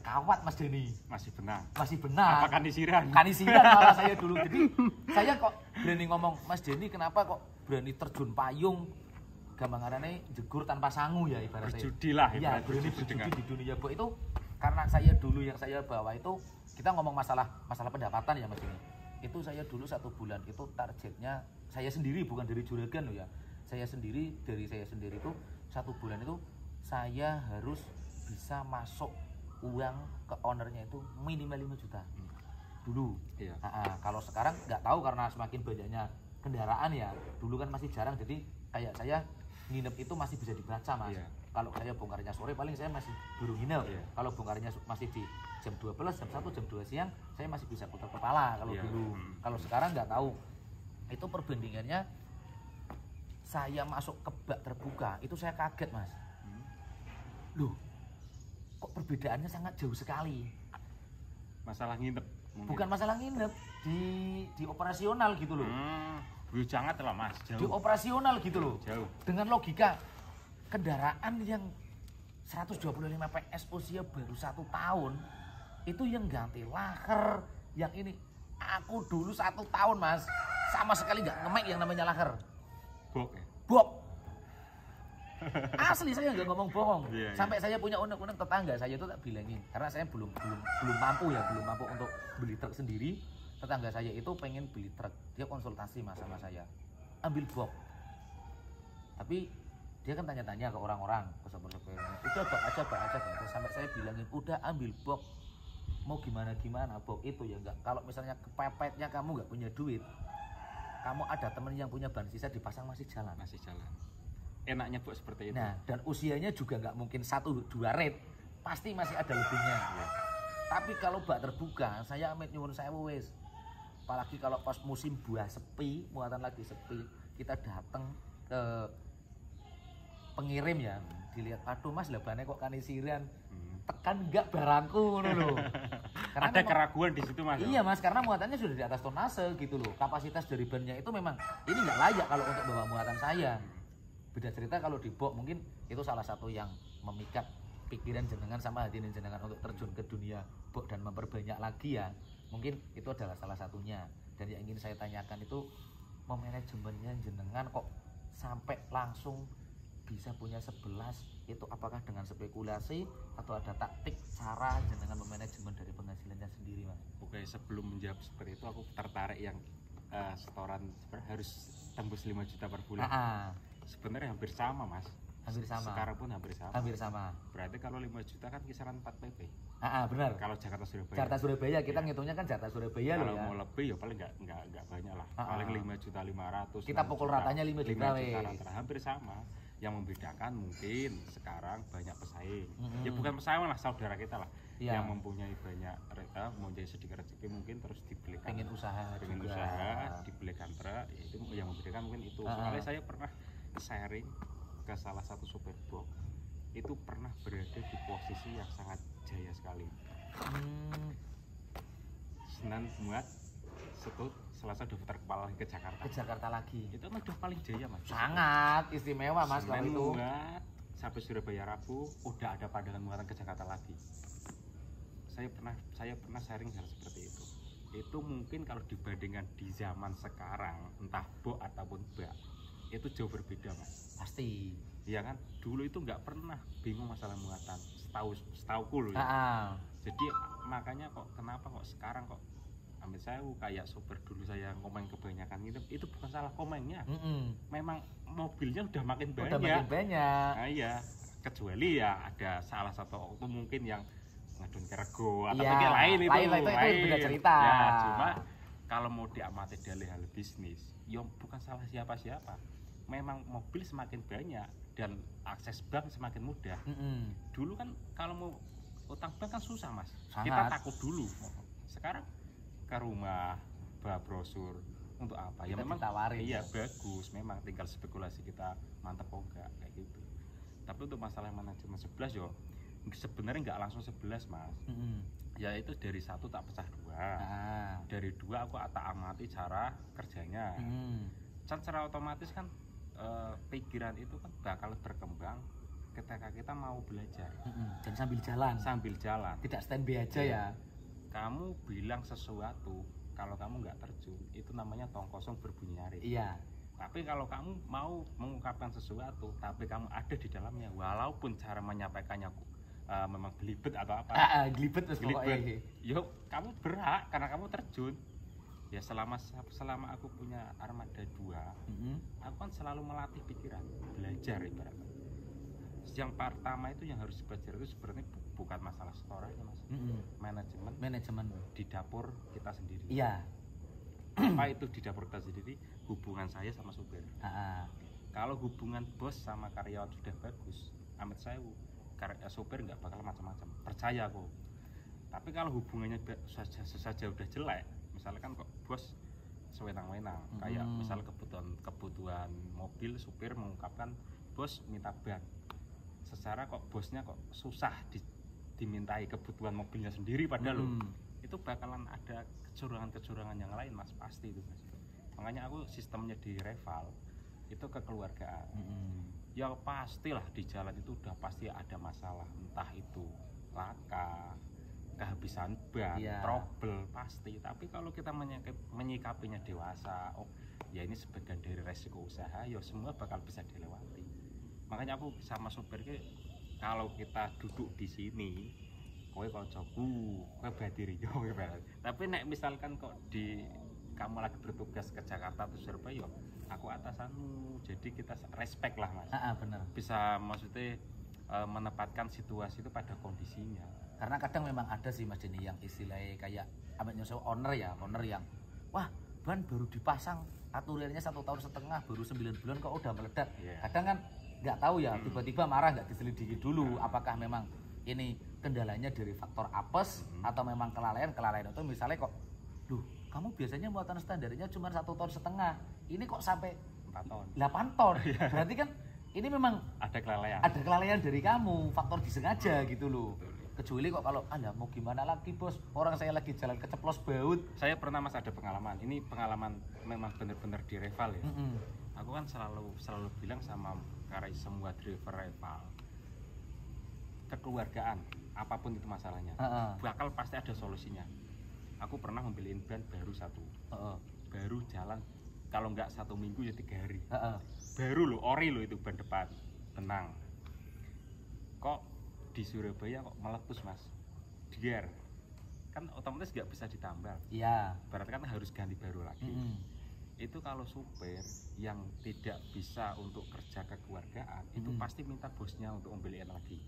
kawat Mas Deni. Masih benar. Apa kanisiran malah saya dulu. Jadi saya kok berani ngomong, Mas Deni kenapa kok berani terjun payung, gampangannya jegur tanpa sangu ya ibaratnya. Berjudi lah ya, berani berjudi di dunia box itu karena saya dulu yang saya bawa itu, kita ngomong masalah pendapatan ya Mas Deni. Itu saya dulu 1 bulan itu targetnya saya sendiri, bukan dari juragan loh ya. Dari saya sendiri itu 1 bulan itu saya harus bisa masuk uang ke ownernya itu minimal 5 juta dulu. Iya. Kalau sekarang nggak tahu karena semakin banyaknya kendaraan ya. Dulu kan masih jarang, jadi kayak saya nginep itu masih bisa dibaca mas. Iya. Kalau saya bongkarnya sore paling saya masih baru nginep. Iya. Kalau bongkarnya masih di jam 12, jam 1, jam 2 siang, saya masih bisa putar kepala kalau Iya. dulu. Kalau sekarang nggak tahu. Itu perbandingannya saya masuk ke bak terbuka, itu saya kaget mas. Loh, kok perbedaannya sangat jauh sekali. Masalah nginep mungkin. Bukan masalah nginep, di operasional gitu loh. Jangan lah mas, Di jauh. operasional gitu loh. Jauh. Dengan logika kendaraan yang 125 PS usia baru 1 tahun itu yang ganti laker, yang ini aku dulu 1 tahun mas sama sekali nggak ngemek yang namanya laker. Bok ya? Bok. Asli saya nggak ngomong bohong. Iya, Sampai saya punya unek-unek tetangga saya itu tak bilangin karena saya belum mampu untuk beli truk sendiri. Tetangga saya itu pengen beli truk, dia konsultasi mas sama saya, ambil box. Tapi dia kan tanya-tanya ke orang-orang, ke sopir-sopirnya, udah bak aja. Terus sampai saya bilangin, udah ambil box. Mau gimana box itu ya enggak. Kalau misalnya kepepetnya kamu nggak punya duit, kamu ada temen yang punya ban sisa dipasang masih jalan. Masih jalan. Enaknya bok seperti itu. Nah, dan usianya juga nggak mungkin 1-2 red, pasti masih ada lebihnya. Ya. Tapi kalau bak terbuka, saya amit nyuwun sewu wis. Apalagi kalau pas musim buah sepi, muatan lagi sepi, kita datang ke pengirim ya, dilihat, aduh mas lebannya kok kanisiran, tekan enggak barangku loh. Ada keraguan di situ mas. Iya mas, karena muatannya sudah di atas tonase gitu loh. Kapasitas dari bannya itu memang ini nggak layak kalau untuk bawa muatan saya. Beda cerita kalau di box mungkin itu salah satu yang memikat pikiran jenengan sama hati jenengan untuk terjun ke dunia box dan memperbanyak lagi ya. Mungkin itu adalah salah satunya. Dan yang ingin saya tanyakan itu manajemennya jenengan kok sampai langsung bisa punya 11 itu apakah dengan spekulasi atau ada taktik cara jenengan memanajemen dari penghasilannya sendiri mas? Oke, sebelum menjawab seperti itu aku tertarik yang setoran harus tembus 5 juta per bulan. Sebenarnya hampir sama mas. Hampir sama. Sekarang pun hampir sama. Hampir sama. Berarti kalau 5 juta kan kisaran 4 PP. Benar. Kalau Jakarta Surabaya. Jakarta Surabaya kita ngitungnya kan Jakarta Surabaya loh ya. Kalau mau lebih ya paling nggak banyak lah. Paling 5.500.000. Kita pukul ratanya 5 juta rata, hampir sama. Yang membedakan mungkin sekarang banyak pesaing. Ya bukan pesaing lah, saudara kita lah. Yang mempunyai banyak mempunyai sedikit rezeki mungkin terus dibelikan. Pengen usaha, dibelikan truk. Ya itu yang membedakan mungkin itu. Soalnya saya pernah sharing ke salah satu sopir box itu pernah berada di posisi yang sangat jaya sekali. Senin muat setut Selasa udah putar kepala lagi ke Jakarta. Ke Jakarta lagi. Itu kan udah paling jaya mas. Sangat istimewa mas kalau Senin itu. Muat sampai Surabaya Rabu udah ada pandangan muatan ke Jakarta lagi. Saya pernah sharing hal seperti itu. Itu mungkin kalau dibandingkan di zaman sekarang entah box ataupun bak itu jauh berbeda mas. Pasti. Iya kan, dulu itu nggak pernah bingung masalah muatan, setauku loh ya. Jadi makanya kenapa sekarang ambil saya kayak sopir dulu saya ngomong kebanyakan itu bukan salah komennya. Memang mobilnya udah makin banyak. Nah iya, kecuali ya ada salah satu waktu mungkin yang ngadun ke rego atau yang lain itu beda cerita. Ya, cuma kalau mau diamati dari hal bisnis, ya bukan salah siapa-siapa. Memang mobil semakin banyak dan akses bank semakin mudah. Dulu kan kalau mau utang bank kan susah mas. Kita takut dulu. Sekarang ke rumah bawa brosur untuk apa? Kita ya memang ditawarin. Iya bagus. Memang tinggal spekulasi kita mantap kok enggak kayak gitu. Tapi untuk masalah manajemen 11 yo sebenarnya nggak langsung 11 mas. Ya itu dari 1 tak pecah 2. Dari 2 aku tak amati cara kerjanya. Kan secara otomatis kan pikiran itu kan bakal berkembang ketika kita mau belajar dan sambil jalan tidak standby aja ya. Kamu bilang sesuatu kalau kamu nggak terjun itu namanya tong kosong berbunyi nyaring. Iya. Tapi kalau kamu mau mengungkapkan sesuatu tapi kamu ada di dalamnya walaupun cara menyampaikannya memang gelibet atau apa gelibet pokoknya yuk kamu berhak karena kamu terjun. Ya selama aku punya armada 2, aku kan selalu melatih pikiran, belajar ibaratnya. Yang pertama itu yang harus belajar itu sebenarnya bukan masalah setorannya mas, manajemen di dapur kita sendiri. Iya. Apa itu di dapur kita sendiri? Hubungan saya sama supir. Kalau hubungan bos sama karyawan sudah bagus, amit sewu, sopir nggak bakal macam-macam. Percaya aku. Tapi kalau hubungannya saja udah jelek, misalkan kok bos sewenang-wenang, kayak misal kebutuhan mobil, supir mengungkapkan bos minta ban. Secara kok bosnya kok susah dimintai kebutuhan mobilnya sendiri padahal itu bakalan ada kecurangan-kecurangan yang lain mas, pasti itu mas. Makanya aku sistemnya di Reval itu kekeluargaan. Ya pastilah di jalan itu udah pasti ada masalah, entah itu laka, kehabisan ban, trouble pasti. Tapi kalau kita menyikapinya dewasa, oh ya ini sebagian dari resiko usaha, ya semua bakal bisa dilewati. Makanya aku sama sopir kalau kita duduk di sini, kowe kancaku, kowe badiri yo. Tapi nek misalkan kok kamu lagi bertugas ke Jakarta atau Surabaya, aku atasanmu, jadi kita respect lah mas. Benar. Bisa maksudnya menempatkan situasi itu pada kondisinya. Karena kadang memang ada sih mas Denny yang istilahnya kayak owner yang wah ban baru dipasang aturannya 1,5 tahun baru 9 bulan kok udah meledak. Kadang kan nggak tahu ya, tiba-tiba marah, nggak diselidiki dulu apakah memang ini kendalanya dari faktor apes atau memang kelalaian itu misalnya kok duh kamu biasanya muatan standarnya cuma 1,5 tahun, ini kok sampai 4 ton 8 ton. Berarti kan ini memang ada kelalaian dari kamu, faktor disengaja gitu loh. Kecuali kok kalau Anda mau gimana lagi bos, orang saya lagi jalan keceplos baut. Saya pernah mas ada pengalaman, ini pengalaman memang benar-benar di Reval ya. Aku kan selalu bilang sama semua driver Reval, kekeluargaan apapun itu masalahnya bakal pasti ada solusinya. Aku pernah membeliin ban baru baru jalan kalau nggak 1 minggu ya 3 hari. Baru loh, ori loh itu ban depan, tenang. Kok di Surabaya kok meletus mas, gear kan otomatis nggak bisa ditambal. Berarti kan harus ganti baru lagi. Itu kalau supir yang tidak bisa untuk kerja kekeluargaan itu pasti minta bosnya untuk membeliin lagi.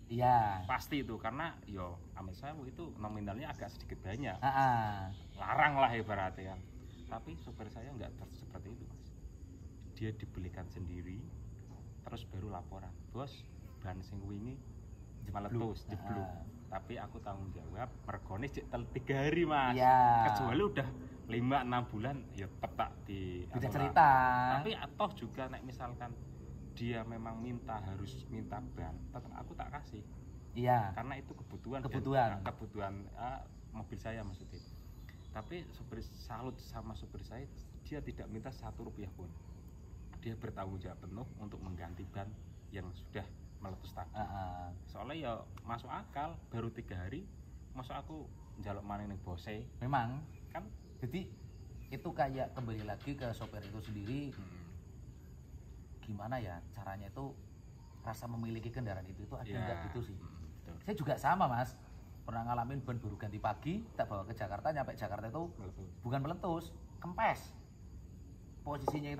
Pasti itu, karena yo amit sewu itu nominalnya agak sedikit banyak. Larang lah ibaratnya kan. Tapi supir saya nggak seperti itu mas, dia dibelikan sendiri terus baru laporan, bos ban sing wingi meletus jeblok, tapi aku tanggung jawab mergone cek 3 hari mas. Kecuali udah 5-6 bulan ya tetap tidak cerita. Tapi toh juga nek misalkan dia memang harus minta ban, tetap aku tak kasih. Karena itu kebutuhan mobil saya maksudnya. Tapi salut sama supir saya, dia tidak minta 1 rupiah pun. Dia bertanggung jawab penuh untuk mengganti ban yang sudah meletus tadi. Soalnya ya masuk akal, baru 3 hari masuk aku njaluk maning ning bose. Memang kan jadi itu kayak kembali lagi ke sopir itu sendiri. Gimana ya caranya itu, rasa memiliki kendaraan itu ada enggak gitu sih. Saya juga sama mas, pernah ngalamin ban baru ganti pagi, tak bawa ke Jakarta, nyampe Jakarta itu bukan meletus, kempes. Posisinya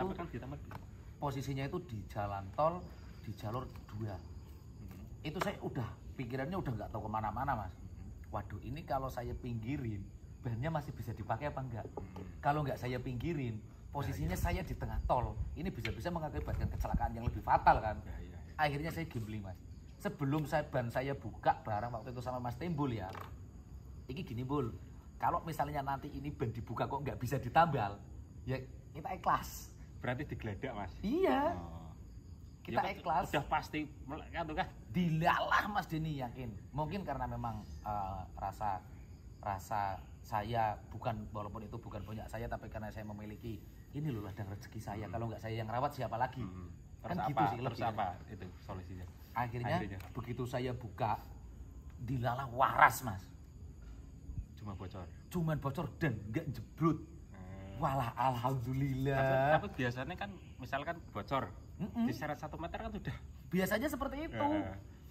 itu di jalan tol, di jalur 2. Itu saya udah pikirannya udah nggak tahu kemana-mana mas. Waduh, ini kalau saya pinggirin bannya masih bisa dipakai apa enggak? Kalau nggak saya pinggirin, posisinya saya di tengah tol, ini bisa-bisa mengakibatkan kecelakaan yang lebih fatal kan. Akhirnya saya gambling mas. Sebelum ban saya buka barang waktu itu sama Mas Timbul ya, ini gini Bul, kalau misalnya nanti ini ban dibuka kok nggak bisa ditambal, ya kita ikhlas. Berarti digeledak mas? Iya. Kita ya, ikhlas. Udah pasti kan? Dilalah Mas Denny, yakin. Mungkin karena memang rasa saya walaupun itu bukan punya saya, tapi karena saya memiliki ini loh ladang rezeki saya. Kalau nggak saya yang rawat siapa lagi? Terus kan apa? gitu sih. Terus apa itu solusinya? Akhirnya begitu saya buka, dilalah waras mas. Cuman bocor dan nggak jeblot. Walah alhamdulillah. Tapi biasanya kan misalkan bocor diseret 1 meter kan sudah. Biasanya seperti itu.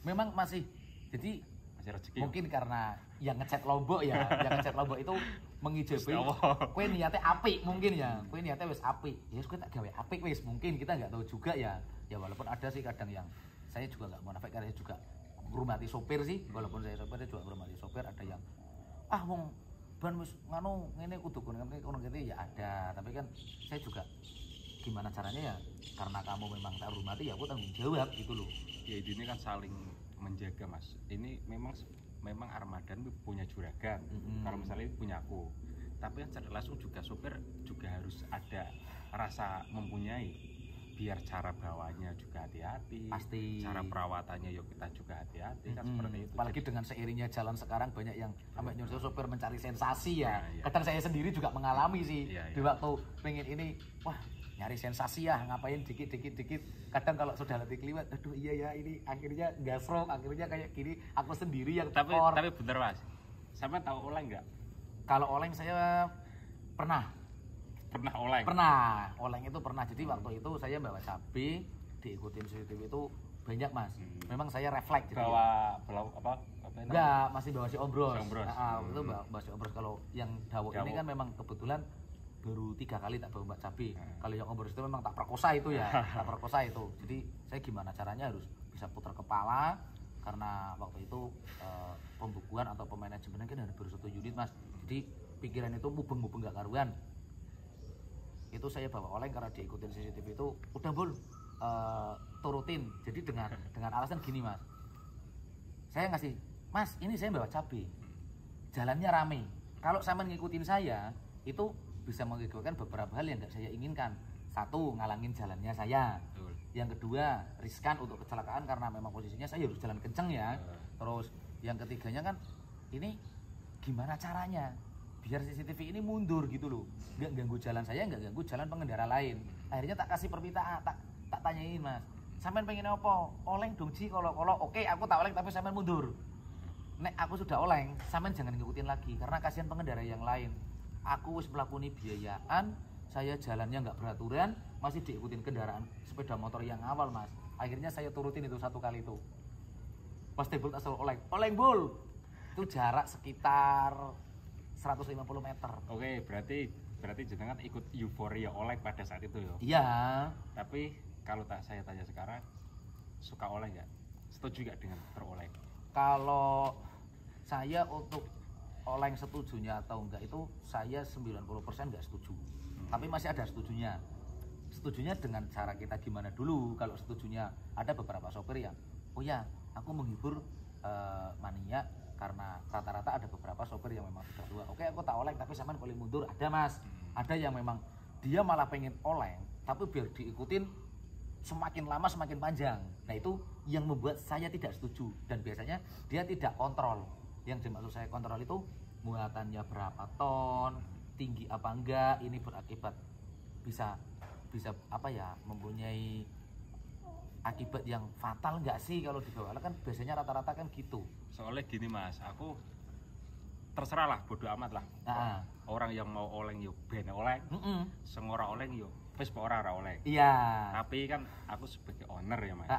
Memang masih rezeki. Mungkin karena yang ngecat Lombok ya, yang ngecat Lombok itu mengijabi kue niatnya apik mungkin ya. Kue niatnya wis apik. Ya wis kue tak gawe apik wis, mungkin kita nggak tahu juga ya. Ya walaupun ada sih kadang yang saya juga nggak munafik, karena saya juga menghormati sopir sih. Walaupun saya sopir, saya juga menghormati sopir. Ada yang wong ban wis ngene kudu ngono gitu ya ada. Tapi kan saya juga gimana caranya ya, karena kamu memang tak hormati ya aku tanggung jawab gitu loh. Ya ini kan saling menjaga mas. Ini memang Armadan punya juragan. Kalau misalnya punya aku, tapi kan langsung juga sopir juga harus ada rasa mempunyai, biar cara bawanya juga hati-hati, pasti cara perawatannya yuk kita juga hati-hati kan seperti itu. Apalagi dengan seiringnya jalan sekarang banyak yang sampai nyuruh sopir mencari sensasi ya. Iya. Kadang saya sendiri juga mengalami sih di Iya. waktu pengen ini, wah nyari sensasi ya, ngapain dikit. Kadang kalau sudah letih keliwat, aduh iya ya ini akhirnya gasrok, akhirnya kayak gini, aku sendiri yang Tapi tekor. bener mas, sampai tahu oleng nggak? Kalau oleng saya pernah Oleng? oleng itu pernah. Jadi waktu itu saya bawa cabai, diikutin CCTV itu banyak mas. Memang saya refleks. Bawa apa enggak, masih bawa si Obros. Si Obros. Itu bawa si Obros. Kalau yang Dawo ini kan memang kebetulan baru 3 kali tak bawa cabai. Kalau yang Obros itu memang tak perkosa itu ya, tak perkosa itu. Jadi saya gimana caranya harus bisa putar kepala, karena waktu itu pembukuan atau pemanajemen kan ada baru 1 unit mas. Jadi pikiran itu mubeng gak karuan. Itu saya bawa oleng karena diikutin CCTV itu udah bol turutin. Jadi dengan alasan gini mas, saya ngasih mas ini saya bawa cabai, jalannya rame, kalau sama ngikutin saya itu bisa mengakibatkan beberapa hal yang nggak saya inginkan. Satu, ngalangin jalannya saya. Betul. Yang kedua, riskan untuk kecelakaan karena memang posisinya saya harus jalan kenceng ya. Terus yang ketiganya kan ini gimana caranya biar CCTV ini mundur gitu loh, nggak ganggu jalan saya, nggak ganggu jalan pengendara lain. Akhirnya tak kasih permintaan, tak tanyain mas, sampean pengen apa? Oleng dong Ji, kalau oke aku tak oleng tapi sampean mundur. Nek aku sudah oleng, sampean jangan ngikutin lagi karena kasihan pengendara yang lain. Aku wis melakoni biayaan, saya jalannya nggak beraturan, masih diikutin kendaraan sepeda motor yang awal mas. Akhirnya saya turutin itu 1 kali itu. Pas tebel asal oleng bol, itu jarak sekitar 150 meter. Oke, berarti jenengan ikut euforia oleng pada saat itu ya. Iya. Tapi kalau saya tanya sekarang, suka oleng nggak? Setuju nggak dengan beroleng? Kalau saya untuk oleng setujunya atau enggak itu saya 90% nggak setuju. Tapi masih ada setujunya. Setujunya dengan cara kita gimana dulu. Kalau setujunya ada beberapa sopir yang, oh ya aku menghibur mania karena rata-rata ada beberapa sopir yang memang sudah tua. Oke aku tak oleng tapi sampean boleh mundur. Ada mas. Ada yang memang dia malah pengen oleng tapi biar diikutin semakin lama semakin panjang. Nah itu yang membuat saya tidak setuju. Dan biasanya dia tidak kontrol. Yang dimaksud saya kontrol itu muatannya berapa ton, tinggi apa enggak, ini berakibat bisa apa ya, mempunyai akibat yang fatal enggak sih kalau dibawa. Kan biasanya rata-rata kan gitu. Soalnya gini mas, aku terserah lah, bodo amat lah. Orang yang mau oleng yuk ben oleng, sengora oleng yuk wis ora oleng. Iya. Tapi kan aku sebagai owner ya mas,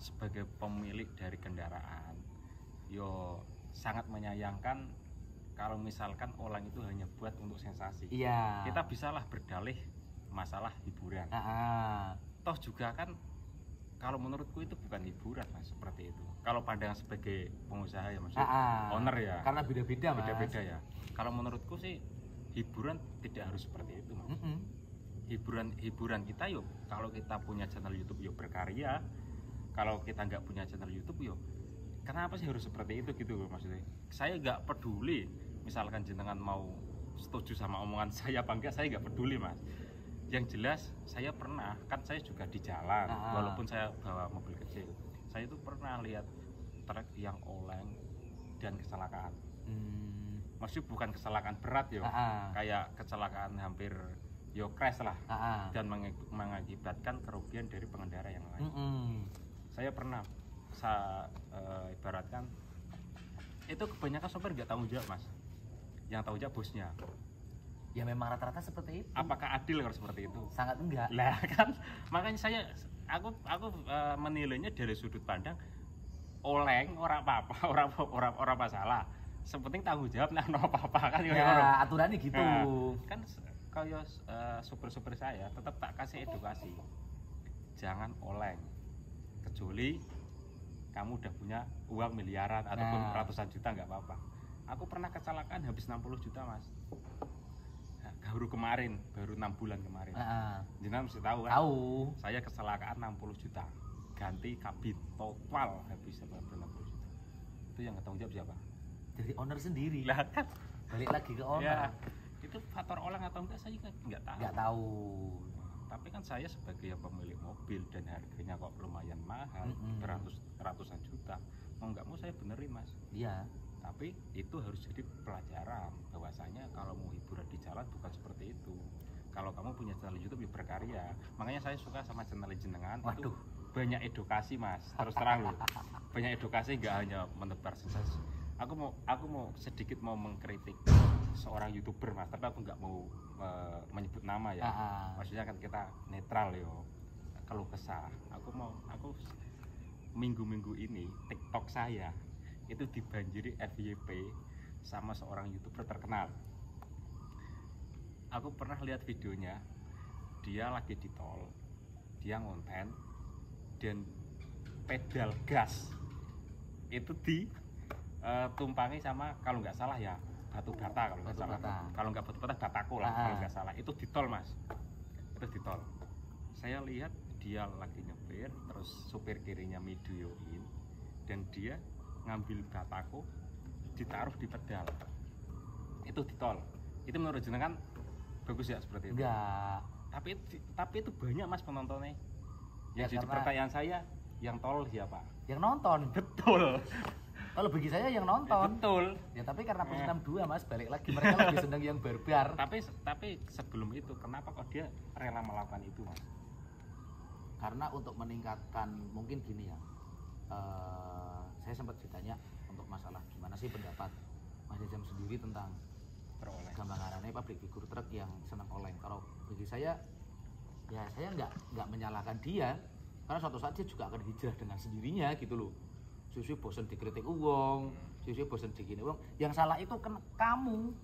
sebagai pemilik dari kendaraan, yo sangat menyayangkan kalau misalkan oleng itu hanya buat untuk sensasi. Iya. Kita bisalah berdalih masalah hiburan. Toh juga kan kalau menurutku itu bukan hiburan mas, seperti itu. Kalau pandangan sebagai pengusaha ya mas, owner ya. Karena beda-beda mas. Beda-beda ya. Kalau menurutku sih hiburan tidak harus seperti itu mas. Hiburan kita yuk, kalau kita punya channel YouTube yuk berkarya. Kalau kita nggak punya channel YouTube yuk, kenapa sih harus seperti itu gitu loh maksudnya. Saya nggak peduli misalkan jenengan mau setuju sama omongan saya apa enggak, saya nggak peduli mas. Yang jelas saya pernah, kan saya juga di jalan, walaupun saya bawa mobil kecil, saya itu pernah lihat truk yang oleng dan kecelakaan. Maksudnya bukan kecelakaan berat yo, kayak kecelakaan hampir yo crash lah, dan mengakibatkan kerugian dari pengendara yang lain. Saya pernah, ibaratkan itu kebanyakan sopir nggak tanggung jawab mas, yang tanggung jawab bosnya. Ya memang rata-rata seperti itu. Apakah adil kalau seperti itu? Sangat enggak. Lah kan, makanya aku menilainya dari sudut pandang oleng orang apa-apa, orang masalah. Sepenting tanggung jawab nah apa-apa kan ya, aturannya gitu. Nah, kan kalau supir-supir saya tetap tak kasih edukasi. Jangan oleng. Kecuali kamu udah punya uang miliaran ataupun ratusan juta nggak apa-apa. Aku pernah kecelakaan habis 60 juta mas. kemarin, baru 6 bulan kemarin. Jenengan mesti tahu kan? Tahu. Saya kecelakaan 60 juta. Ganti kabin total habis 60 juta. Itu yang tanggung jawab siapa? Dari owner sendiri. Lah kan Balik lagi ke owner. ya, itu faktor orang atau enggak saya kan nggak tahu. Nggak tahu. Tapi kan saya sebagai yang pemilik mobil dan harganya kok lumayan mahal, ratusan juta, mau nggak mau saya benerin mas. Iya. Tapi itu harus jadi pelajaran bahwasanya kalau mau hiburan di jalan bukan seperti itu. Kalau kamu punya channel YouTube ya berkarya. Makanya saya suka sama channel jenengan. Waduh. Itu banyak edukasi mas. Terus terang loh. Banyak edukasi, nggak hanya menebar sensasi. Aku mau sedikit mau mengkritik seorang YouTuber mas, tapi aku nggak mau menyebut nama ya. Maksudnya kan kita netral yo. Kalau kesah, aku minggu-minggu ini TikTok saya itu dibanjiri FYP sama seorang YouTuber terkenal. Aku pernah lihat videonya, dia lagi di tol, dia ngonten dan pedal gas itu tumpangi sama kalau nggak salah ya batu bata, kalau nggak salah, kalau nggak batu bata bataku lah kalau nggak salah, itu di tol mas, itu di tol. Saya lihat dia lagi nyopir, terus supir kirinya videoin dan dia ngambil bataku ditaruh di pedal, itu di tol. Itu menurut jenengan bagus ya seperti itu? Enggak. Tapi itu banyak mas penontonnya. Ya, Jadi pertanyaan saya, yang tol siapa? Yang nonton. Betul. Kalau bagi saya yang nonton. Betul. Ya tapi karena plus 62 mas, balik lagi mereka lebih senang yang barbar. Tapi sebelum itu kenapa kok dia rela melakukan itu mas? Karena untuk meningkatkan, mungkin gini ya, saya sempat ditanya untuk masalah gimana sih pendapat Mas Jam sendiri tentang gambarannya public figure truk yang senang oleng. Kalau bagi saya, ya saya nggak menyalahkan dia, karena suatu saat dia juga akan hijrah dengan sendirinya gitu loh. Susu bosan dikritik uang, susu bosan digini uang. Yang salah itu kamu.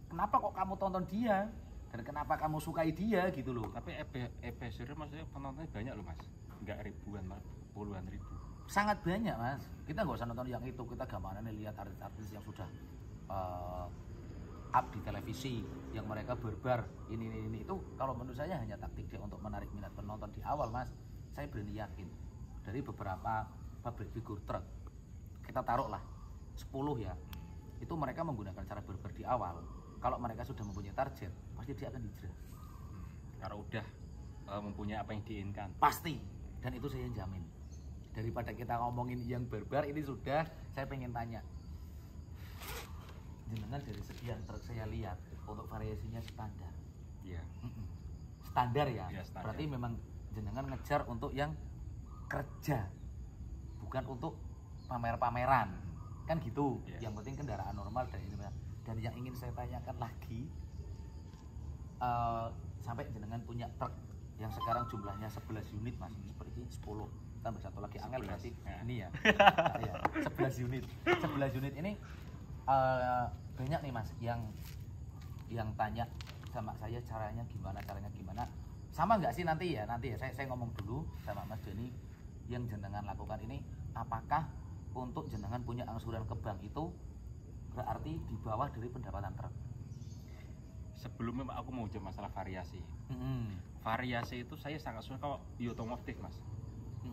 Kenapa kok kamu tonton dia? Dan kenapa kamu sukai dia gitu loh. Tapi episode maksudnya penontonnya banyak loh mas, nggak ribuan mas, puluhan ribu. Sangat banyak mas. Kita nggak usah nonton yang itu, kita gambarannya lihat artis-artis yang sudah up di televisi, yang mereka barbar ini itu. Kalau menurut saya hanya taktik dia untuk menarik minat penonton di awal mas. Saya berani yakin dari beberapa public figure truk, kita taruhlah 10 ya, itu mereka menggunakan cara barbar di awal. Kalau mereka sudah mempunyai target, pasti dia akan hijrah. Kalau udah mempunyai apa yang diinginkan, pasti. Dan itu saya jamin. Daripada kita ngomongin yang barbar, ini sudah saya pengen tanya. Jenengan dari sekian truk saya lihat, untuk variasinya standar. Iya. Standar ya? Ya standar. Berarti memang jenengan ngejar untuk yang kerja, bukan untuk pamer-pameran. Kan gitu. Yes. Yang penting kendaraan normal dan ini. Dan yang ingin saya tanyakan lagi, sampai jenengan punya truk yang sekarang jumlahnya 11 unit mas, seperti 10 tambah satu lagi angel berarti ya. Ini ya, ya 11 unit ini banyak nih mas yang tanya sama saya caranya gimana, sama nggak sih nanti ya saya ngomong dulu sama Mas Deni, yang jenengan lakukan ini apakah untuk jenengan punya angsuran ke bank itu berarti di bawah dari pendapatan truk? Sebelumnya aku mau jawab masalah variasi. Variasi itu saya sangat suka kalau di otomotif mas.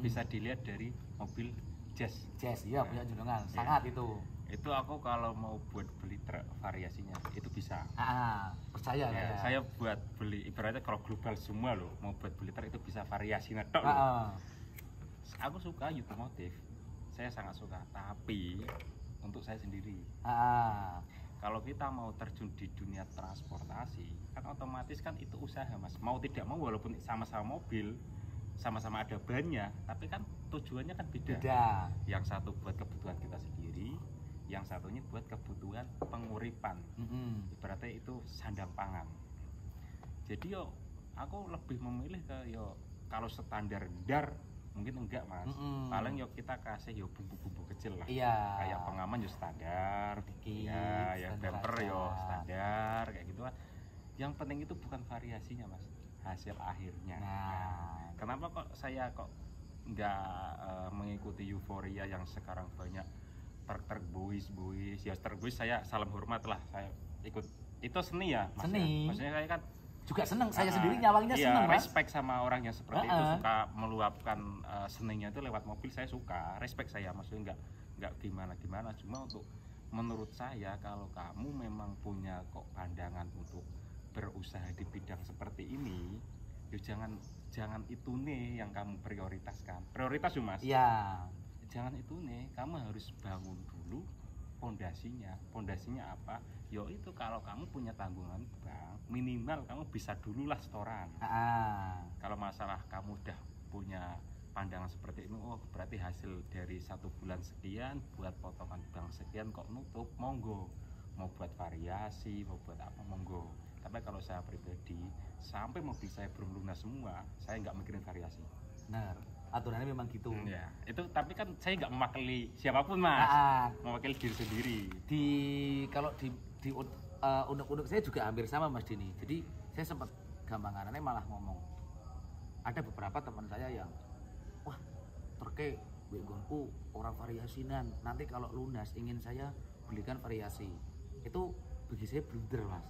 Bisa dilihat dari mobil Jazz iya punya jenengan sangat itu aku kalau mau buat beli truk variasinya itu bisa. Percaya ya. Saya buat beli ibaratnya kalau global semua loh, mau buat beli truk itu bisa variasinya tok. Aku suka otomotif, saya sangat suka, tapi untuk saya sendiri. Kalau kita mau terjun di dunia transportasi, kan otomatis kan itu usaha mas. Mau tidak mau walaupun sama-sama mobil, sama-sama ada bannya, tapi kan tujuannya kan beda. Yang satu buat kebutuhan kita sendiri, yang satunya buat kebutuhan penguripan. Ibaratnya itu sandang pangan. Jadi aku lebih memilih ke kalau standar dar mungkin enggak mas. Paling kita kasih bumbu-bumbu kecil lah. Kayak pengaman standar, ya bumper standar kayak gitu kan. Yang penting itu bukan variasinya mas, hasil akhirnya. Kenapa kok saya nggak mengikuti euforia yang sekarang banyak truk boys ya, truk boys saya salam hormat lah, saya ikut itu seni ya mas. Maksudnya saya kan juga seneng, saya sendiri nyawangnya iya, seneng, Mas. respect sama orang yang seperti itu, suka meluapkan senengnya itu lewat mobil. Saya suka, respect saya, maksudnya nggak gimana, cuma untuk menurut saya kalau kamu memang punya kok pandangan untuk berusaha di bidang seperti ini, ya jangan itu nih yang kamu prioritaskan. Prioritas Mas. Iya. Jangan itu nih, kamu harus bangun dulu pondasinya apa? Yo itu kalau kamu punya tanggungan bank, minimal kamu bisa dulu lah setoran. Kalau masalah kamu udah punya pandangan seperti ini, oh berarti hasil dari 1 bulan sekian buat potongan bank sekian kok nutup, monggo. Mau buat variasi, mau buat apa, monggo. Tapi kalau saya pribadi, sampai mobil saya belum lunas semua, saya nggak mikirin variasi. Benar, aturannya memang gitu. Ya, itu tapi kan saya nggak mewakili siapapun Mas, mewakili diri sendiri. Kalau di unduk-unduk saya juga hampir sama Mas Dini. Jadi saya sempat gampangannya malah ngomong. Ada beberapa teman saya yang, wah terke begonku orang variasinan. Nanti kalau lunas ingin saya belikan variasi. Itu bagi saya blunder Mas.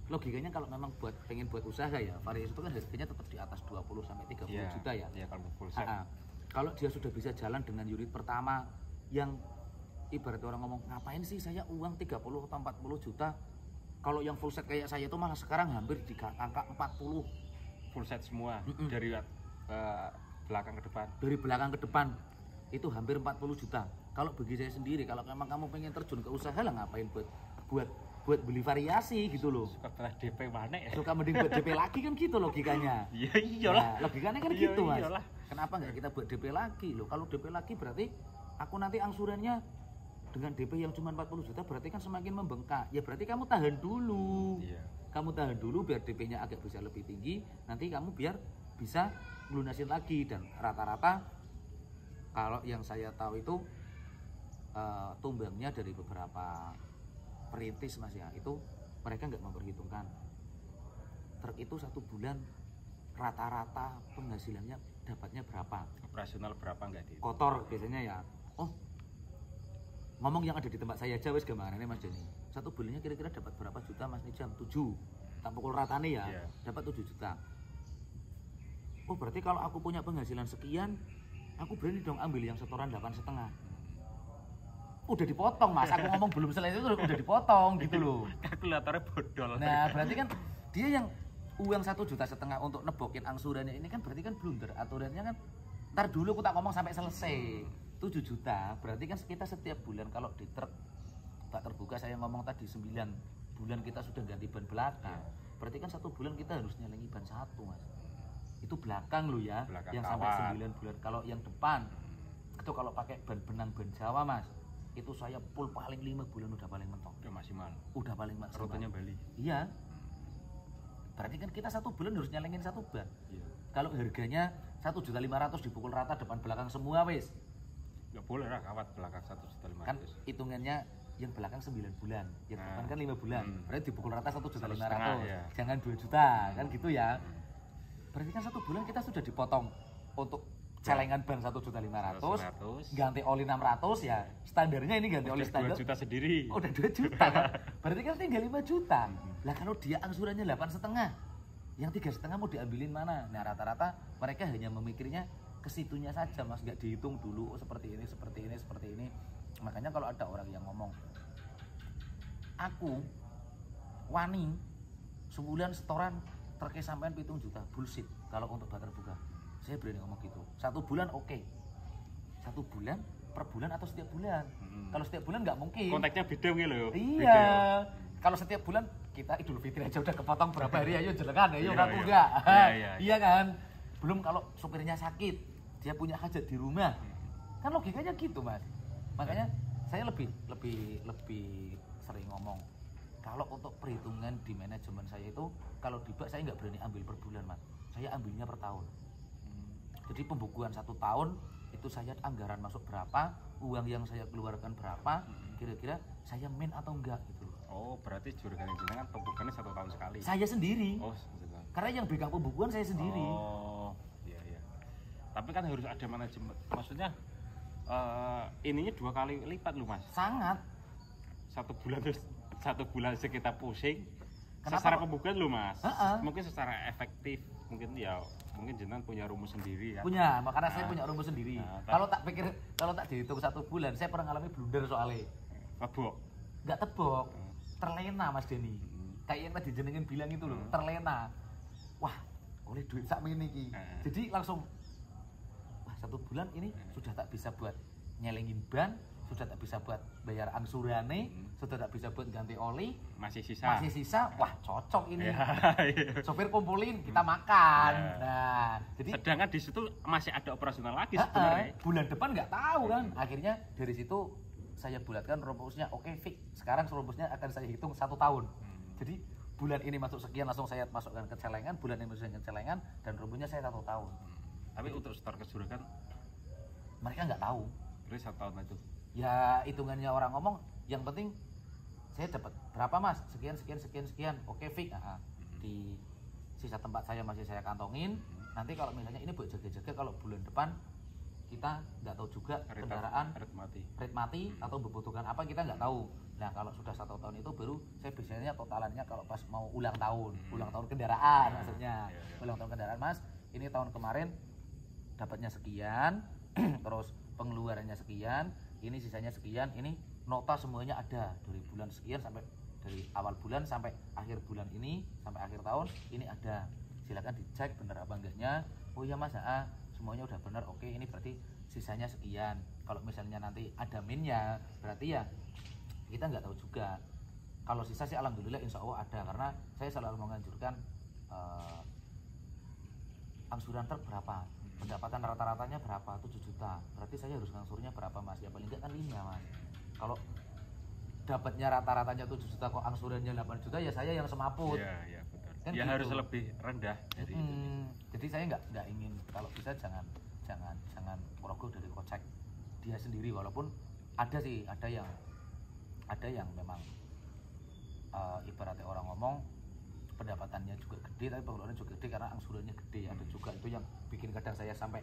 Logikanya kalau memang pengen buat usaha ya, variasi itu kan harganya tetap di atas 20 sampai 30 juta ya. Iya, kalau full set. Kalau dia sudah bisa jalan dengan unit pertama yang ibarat orang ngomong, ngapain sih saya uang 30 atau 40 juta? Kalau yang full set kayak saya itu malah sekarang hampir di angka 40. Full set semua dari belakang ke depan. Dari belakang ke depan itu hampir 40 juta. Kalau bagi saya sendiri, kalau memang kamu pengen terjun ke usaha lah, ngapain buat beli variasi gitu loh. Suka belah DP mana ya? Suka mending buat DP lagi kan gitu logikanya. Iya iyalah. Nah, logikanya kan gitu Mas. Iyalah. Kenapa nggak kita buat DP lagi loh? Kalau DP lagi berarti aku nanti angsurannya dengan DP yang cuma 40 juta berarti kan semakin membengkak. Ya berarti kamu tahan dulu. Iya. Kamu tahan dulu biar DP-nya agak bisa lebih tinggi. Nanti kamu biar bisa melunasin lagi. Dan rata-rata kalau yang saya tahu itu tumbangnya dari beberapa perintis Mas ya, itu mereka nggak memperhitungkan truk itu 1 bulan rata-rata penghasilannya dapatnya berapa, operasional berapa nggak di kotor biasanya ya. Oh ngomong yang ada di tempat saya aja wes gambarannya Mas Joni, 1 bulannya kira-kira dapat berapa juta Mas nih, jam 7 tak pukul rata nih ya, dapat 7 juta. Oh berarti kalau aku punya penghasilan sekian, aku berani dong ambil yang setoran 8,5. Udah dipotong Mas, aku ngomong belum selesai itu udah dipotong gitu loh. Kalkulatornya bodol. Nah berarti kan dia yang uang 1,5 juta untuk nebokin angsurannya ini kan berarti kan blunder. Aturannya kan ntar dulu aku tak ngomong sampai selesai 7 juta, berarti kan kita setiap bulan kalau di truk bak terbuka saya ngomong tadi 9 bulan kita sudah ganti ban belakang, berarti kan 1 bulan kita harus nyelengi ban 1 Mas. Itu belakang lo ya, belakang yang sampai 9 bulan. Kalau yang depan itu kalau pakai ban benang ban Jawa Mas, itu saya full paling 5 bulan udah paling mentok. Udah maksimal. Udah paling maksimal. Rutenya Bali. Iya. Berarti kan kita 1 bulan harus nyelengin 1 ban. Iya. Kalau harganya 1,5 juta dipukul rata depan belakang semua wis. Nggak boleh lah kawat belakang 1,5 juta. Kan hitungannya yang belakang 9 bulan, yang depan kan 5 bulan. Berarti dipukul rata 1,5 juta. Ya. Jangan 2 juta, kan gitu ya. Berarti kan 1 bulan kita sudah dipotong untuk celengan ban 1,5 juta, ganti oli 600 ya, standarnya ini ganti oli standar 2 juta sendiri. Udah 2 juta kan, berarti kan tinggal 5 juta. Lah kalau dia angsurannya 8,5, yang 3,5 mau diambilin mana? Nah rata-rata mereka hanya memikirnya ke situnya saja Mas, nggak dihitung dulu, oh, seperti ini. Makanya kalau ada orang yang ngomong, aku wani sebulan setoran terkait sampean 7 juta, bullshit kalau untuk bak terbuka. Saya berani ngomong gitu. 1 bulan oke. 1 bulan per bulan atau setiap bulan. Kalau setiap bulan nggak mungkin. Konteksnya beda nih loh. Iya. Kalau setiap bulan kita Idul Fitri aja udah kepotong berapa hari, ayo jelengan, ayo ngaku enggak. Iya kan? Belum kalau sopirnya sakit, dia punya hajat di rumah. Kan logikanya gitu, Mas. Makanya saya lebih sering ngomong. Kalau untuk perhitungan di manajemen saya itu, kalau di bak saya nggak berani ambil per bulan, Mas. Saya ambilnya per tahun. Jadi pembukuan 1 tahun itu saya anggaran masuk berapa, uang yang saya keluarkan berapa, kira-kira saya main atau enggak gitu. Oh, berarti juragan jenengan pembukuannya 1 tahun sekali. Saya sendiri. Oh, karena yang pegang pembukuan saya sendiri. Oh, iya. Tapi kan harus ada manajemen. Maksudnya ininya 2 kali lipat loh, Mas. Sangat. 1 bulan terus 1 bulan kita pusing. secara pembuktian lo mas, mungkin secara efektif mungkin ya mungkin jenengan punya rumus sendiri ya. Punya, makanya saya punya rumus sendiri. Kalau tak dihitung 1 bulan, saya pernah ngalami blunder soalnya. Tebok? Nggak tebok, terlena Mas Denny. Kayak yang tadi jenengan bilang itu loh, terlena. Wah, oleh duit sak mini ki. Jadi langsung, wah 1 bulan ini sudah tak bisa buat nyelengin ban, sudah tak bisa buat bayar angsurane, sudah tak bisa buat ganti oli, masih sisa. Wah cocok ini. Sopir kumpulin, kita makan. Nah, jadi sedangkan di situ masih ada operasional lagi sebenarnya. Bulan depan nggak tahu kan. Akhirnya dari situ saya bulatkan rumusnya, oke fix. Sekarang rumusnya akan saya hitung 1 tahun. Jadi bulan ini masuk sekian langsung saya masukkan ke celengan, bulan ini masukkan ke celengan, dan rumusnya saya 1 tahun. Tapi untuk store kejuragan mereka nggak tahu. Terus 1 tahun itu? Ya hitungannya orang ngomong, yang penting saya dapat berapa mas? Sekian. Oke fix. Di sisa tempat saya masih saya kantongin. Nanti kalau misalnya ini buat jaga-jaga, kalau bulan depan kita nggak tahu juga kendaraan rate mati atau membutuhkan apa, kita nggak tahu. Nah kalau sudah 1 tahun itu baru saya biasanya totalannya kalau pas mau ulang tahun kendaraan maksudnya. Ulang tahun kendaraan mas, ini tahun kemarin dapatnya sekian, terus pengeluarannya sekian, ini sisanya sekian, ini nota semuanya ada dari bulan sekian sampai dari awal bulan sampai akhir bulan ini sampai akhir tahun ini ada. Silakan dicek benar apa enggaknya. Oh iya mas, semuanya udah benar. Oke, ini berarti sisanya sekian. Kalau misalnya nanti ada minnya, berarti ya kita nggak tahu juga. Kalau sisa sih alhamdulillah insya Allah ada, karena saya selalu menganjurkan angsuran truk berapa, pendapatan rata-ratanya berapa, 7 juta, berarti saya harus ngangsurnya berapa mas, ya paling nggak kan 5 mas. Kalau dapatnya rata-ratanya 7 juta kok angsurannya 8 juta, ya saya yang semaput. Iya betul kan ya gitu. Harus lebih rendah dari itu. Jadi saya nggak ingin, kalau bisa jangan merogoh dari kocek dia sendiri. Walaupun ada sih, ada yang memang ibaratnya orang ngomong pendapatannya juga gede tapi pengeluarannya juga gede karena angsurannya gede. Ada juga itu yang bikin kadang saya sampai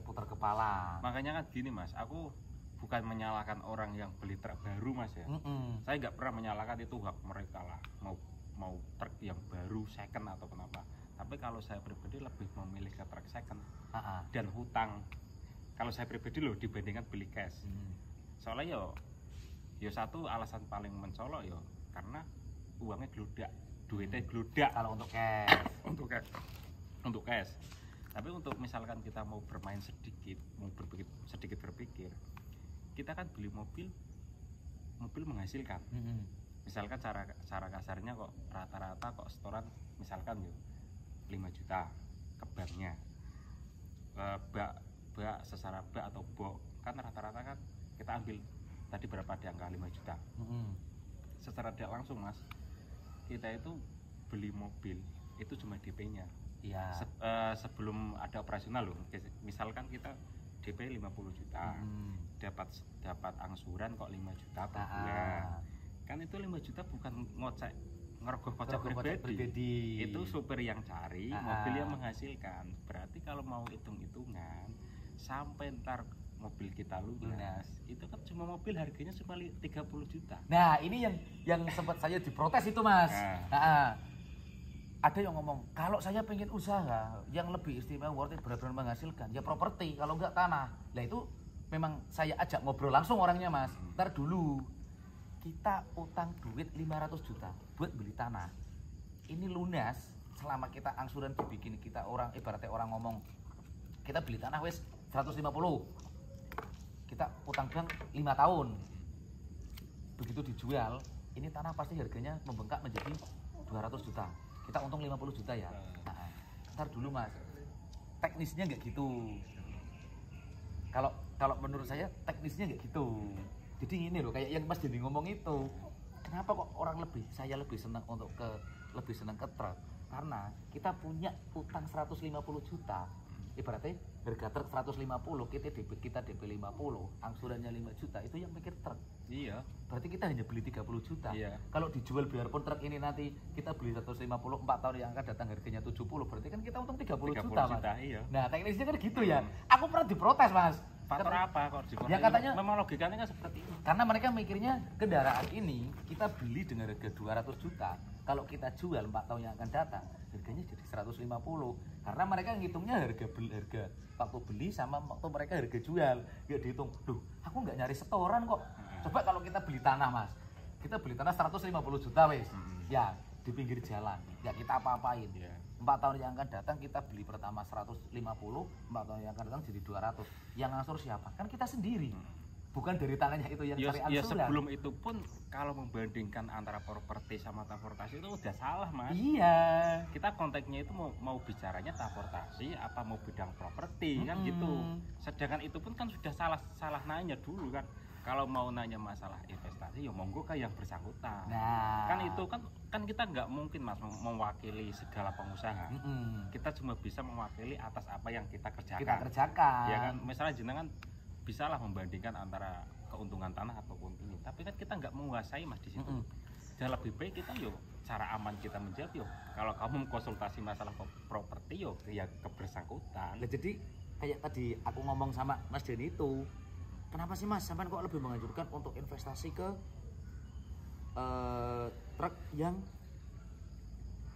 putar kepala. Makanya kan gini mas, aku bukan menyalahkan orang yang beli truk baru mas ya. Saya nggak pernah menyalahkan, itu hak mereka lah, mau truk yang baru second atau kenapa. Tapi kalau saya pribadi lebih memilih ke truk second dan hutang. Kalau saya pribadi loh dibandingkan beli cash. Soalnya yo satu alasan paling mencolok yo karena uangnya geludak, duitnya geludak. Kalau untuk cash, untuk cash. Tapi untuk misalkan kita mau bermain sedikit, mau sedikit berpikir, kita kan beli mobil menghasilkan. Misalkan cara kasarnya kok rata-rata kok setoran misalkan yo 5 juta ke banknya. Bak sesara bak atau bok kan rata-rata kan kita ambil tadi berapa di angka 5 juta. Secara tidak langsung mas, kita itu beli mobil itu cuma DP-nya. Iya. Sebelum ada operasional loh. Misalkan kita DP 50 juta, dapat angsuran kok 5 juta per bulan. Kan itu 5 juta bukan ngerogoh kocek pribadi. Itu supir yang cari, mobil yang menghasilkan. Berarti kalau mau hitung-hitungan sampai ntar mobil kita lunas, itu kan cuma mobil harganya cuma 30 juta. Nah, ini yang sempat saya diprotes itu, Mas. Ada yang ngomong, kalau saya pengen usaha yang lebih istimewa, worth it, benar-benar menghasilkan, ya properti, kalau enggak tanah. Nah itu memang saya ajak ngobrol langsung orangnya mas. Ntar dulu, kita utang duit 500 juta buat beli tanah. Ini lunas, selama kita angsuran dibikin, kita orang, ibaratnya orang ngomong, kita beli tanah wes 150. Kita utang bank 5 tahun. Begitu dijual, ini tanah pasti harganya membengkak menjadi 200 juta. Kita untung 50 juta ya. Nah, ntar dulu mas, teknisnya nggak gitu. Kalau menurut saya teknisnya nggak gitu. Jadi ini loh, kayak yang Mas Denny ngomong itu. Kenapa kok orang saya lebih senang ke truk? Karena kita punya utang 150 juta. Ibaratnya harga truk 150, kita DP 50, angsurannya 5 juta, itu yang mikir truk. Iya. Berarti kita hanya beli 30 juta. Iya. Kalau dijual biarpun truk ini nanti kita beli 150, 4 tahun yang akan datang harganya 70, berarti kan kita untung 30 juta, Mas. Iya. Nah, teknisnya kan gitu ya. Aku pernah diprotes, Mas. faktor apa kok diskon? Ya katanya memang logikanya kan seperti itu. karena mereka mikirnya kendaraan ini kita beli dengan harga 200 juta. Kalau kita jual 4 tahun yang akan datang, harganya jadi 150. Karena mereka ngitungnya harga waktu beli sama waktu mereka harga jual. Nggak dihitung, duh aku nggak nyari setoran kok. Coba kalau kita beli tanah mas, kita beli tanah 150 juta wes, ya di pinggir jalan, ya kita apa-apain. 4 tahun yang akan datang kita beli pertama 150, 4 tahun yang akan datang jadi 200. Yang ngangsur siapa? Kan kita sendiri. Bukan dari tangannya itu yang cari angsuran. Ya sebelum itu pun kalau membandingkan antara properti sama transportasi itu udah salah mas. Iya. Kita konteksnya itu mau bicaranya transportasi apa mau bidang properti kan gitu. Sedangkan itu pun kan sudah salah nanya dulu kan. Kalau mau nanya masalah investasi ya monggo ke yang bersangkutan. Nah. Kan itu kan kita nggak mungkin mas mewakili segala pengusaha. Kita cuma bisa mewakili atas apa yang kita kerjakan. Ya kan misalnya jenengan bisalah membandingkan antara keuntungan tanah ataupun ini, tapi kan kita nggak menguasai mas di situ. Dan lebih baik kita cara aman kita menjawab kalau kamu konsultasi masalah properti ya kebersangkutan. Nah, jadi kayak tadi aku ngomong sama Mas Denny itu, kenapa sih mas sampean kok lebih menganjurkan untuk investasi ke truk yang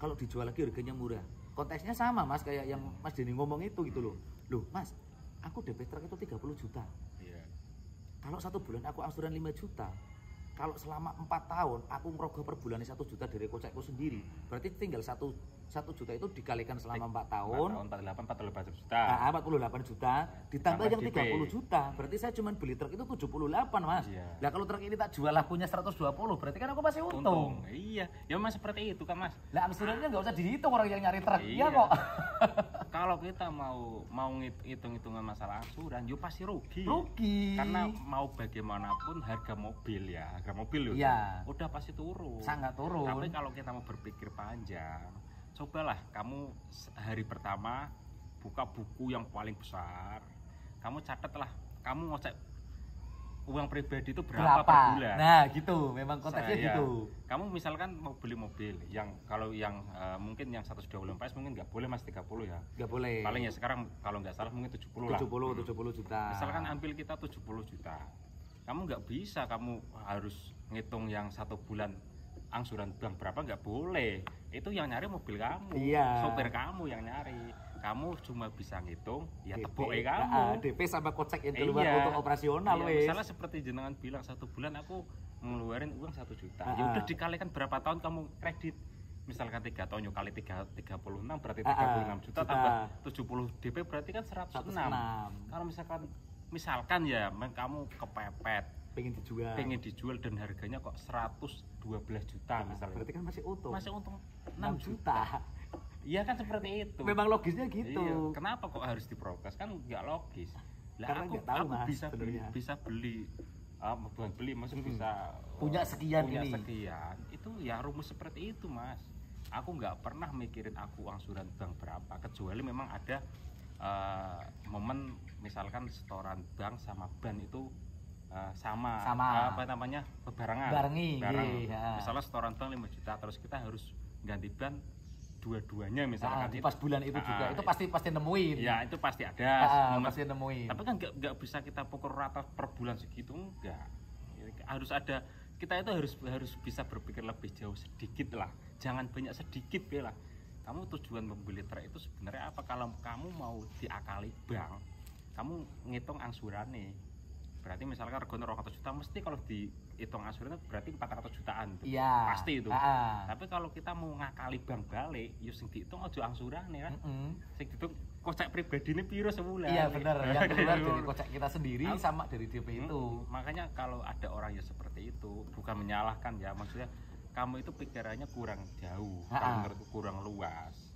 kalau dijual lagi harganya murah? Konteksnya sama mas kayak yang Mas Denny ngomong itu gitu loh mas, aku DP truk itu 30 juta. Kalau 1 bulan aku angsuran 5 juta. Kalau selama 4 tahun aku ngerogoh per bulan 1 juta dari kocekku sendiri. Berarti tinggal 1 juta itu dikalikan selama 4 tahun. 48 juta. Nah, 48 juta ditambah yang 30 juta. Berarti saya cuma beli truk itu 78 mas. Nah kalau truk ini tak jual lakunya 120 berarti kan aku masih untung. Iya, ya mas seperti itu kan mas. Lah angsurannya nggak usah dihitung orang yang nyari truk. Iya kok. Kalau kita mau hitung-hitungan masalah angsuran, yo pasti rugi. Karena mau bagaimanapun harga mobil udah pasti turun. Sangat turun. Tapi kalau kita mau berpikir panjang, cobalah kamu hari pertama buka buku yang paling besar, kamu catatlah, kamu ngecek uang pribadi itu berapa per bulan. Nah gitu, memang konteksnya gitu. Kamu misalkan mau beli mobil yang kalau yang mungkin yang 120 PS mungkin nggak boleh mas 30 ya. Nggak boleh. Paling ya sekarang kalau nggak salah mungkin 70 lah. 70 juta. Misalkan ambil kita 70 juta. Kamu nggak bisa, kamu harus ngitung yang 1 bulan angsuran bank berapa, nggak boleh. Itu yang nyari mobil kamu, sopir kamu yang nyari. Kamu cuma bisa ngitung ya teboke kamu. DP sama kocek yang keluar untuk operasional wes. Misalnya seperti jenengan bilang 1 bulan aku ngeluarin uang 1 juta. Ya udah dikalikan berapa tahun kamu kredit. Misalkan 3 tahun kali 36 berarti 36 juta tambah 70 DP berarti kan 106. Kalau misalkan ya kamu kepepet pengen dijual dan harganya kok 112 juta misalnya. Berarti kan masih untung 6 juta. Iya kan seperti itu. Memang logisnya gitu. Iya. Kenapa kok harus diprogres? Kan nggak logis. Lah aku bisa beli bukan beli maksudnya bisa punya sekian. Itu ya rumus seperti itu mas. Aku nggak pernah mikirin aku angsuran bank berapa, kecuali memang ada momen misalkan setoran bank sama ban itu sama apa namanya bareng. Misalnya setoran bank 5 juta terus kita harus ganti ban dua-duanya misalkan pas bulan itu juga itu pasti nemuin. Ya itu pasti ada pasti nemuin. Tapi kan nggak bisa kita pukul rata per bulan segitu, enggak. Harus ada, kita itu harus bisa berpikir lebih jauh sedikit lah, jangan banyak sedikit ya lah. Kamu tujuan membeli truk itu sebenarnya apa? Kalau kamu mau diakali bank, kamu ngitung angsurannya. Berarti misalkan regane 200 juta mesti kalau dihitung angsurannya berarti 400 jutaan tuh. Pasti itu. Tapi kalau kita mau ngakali bank balik, yo sing dihitung aja angsurannya kan. Sing dihitung kocek pribadine piro sebulan. Iya bener, yang keluar dari kocek kita sendiri sama dari DP itu. Makanya kalau ada orang yang seperti itu, bukan menyalahkan ya, maksudnya kamu itu pikirannya kurang jauh, kalau menurutku kurang luas.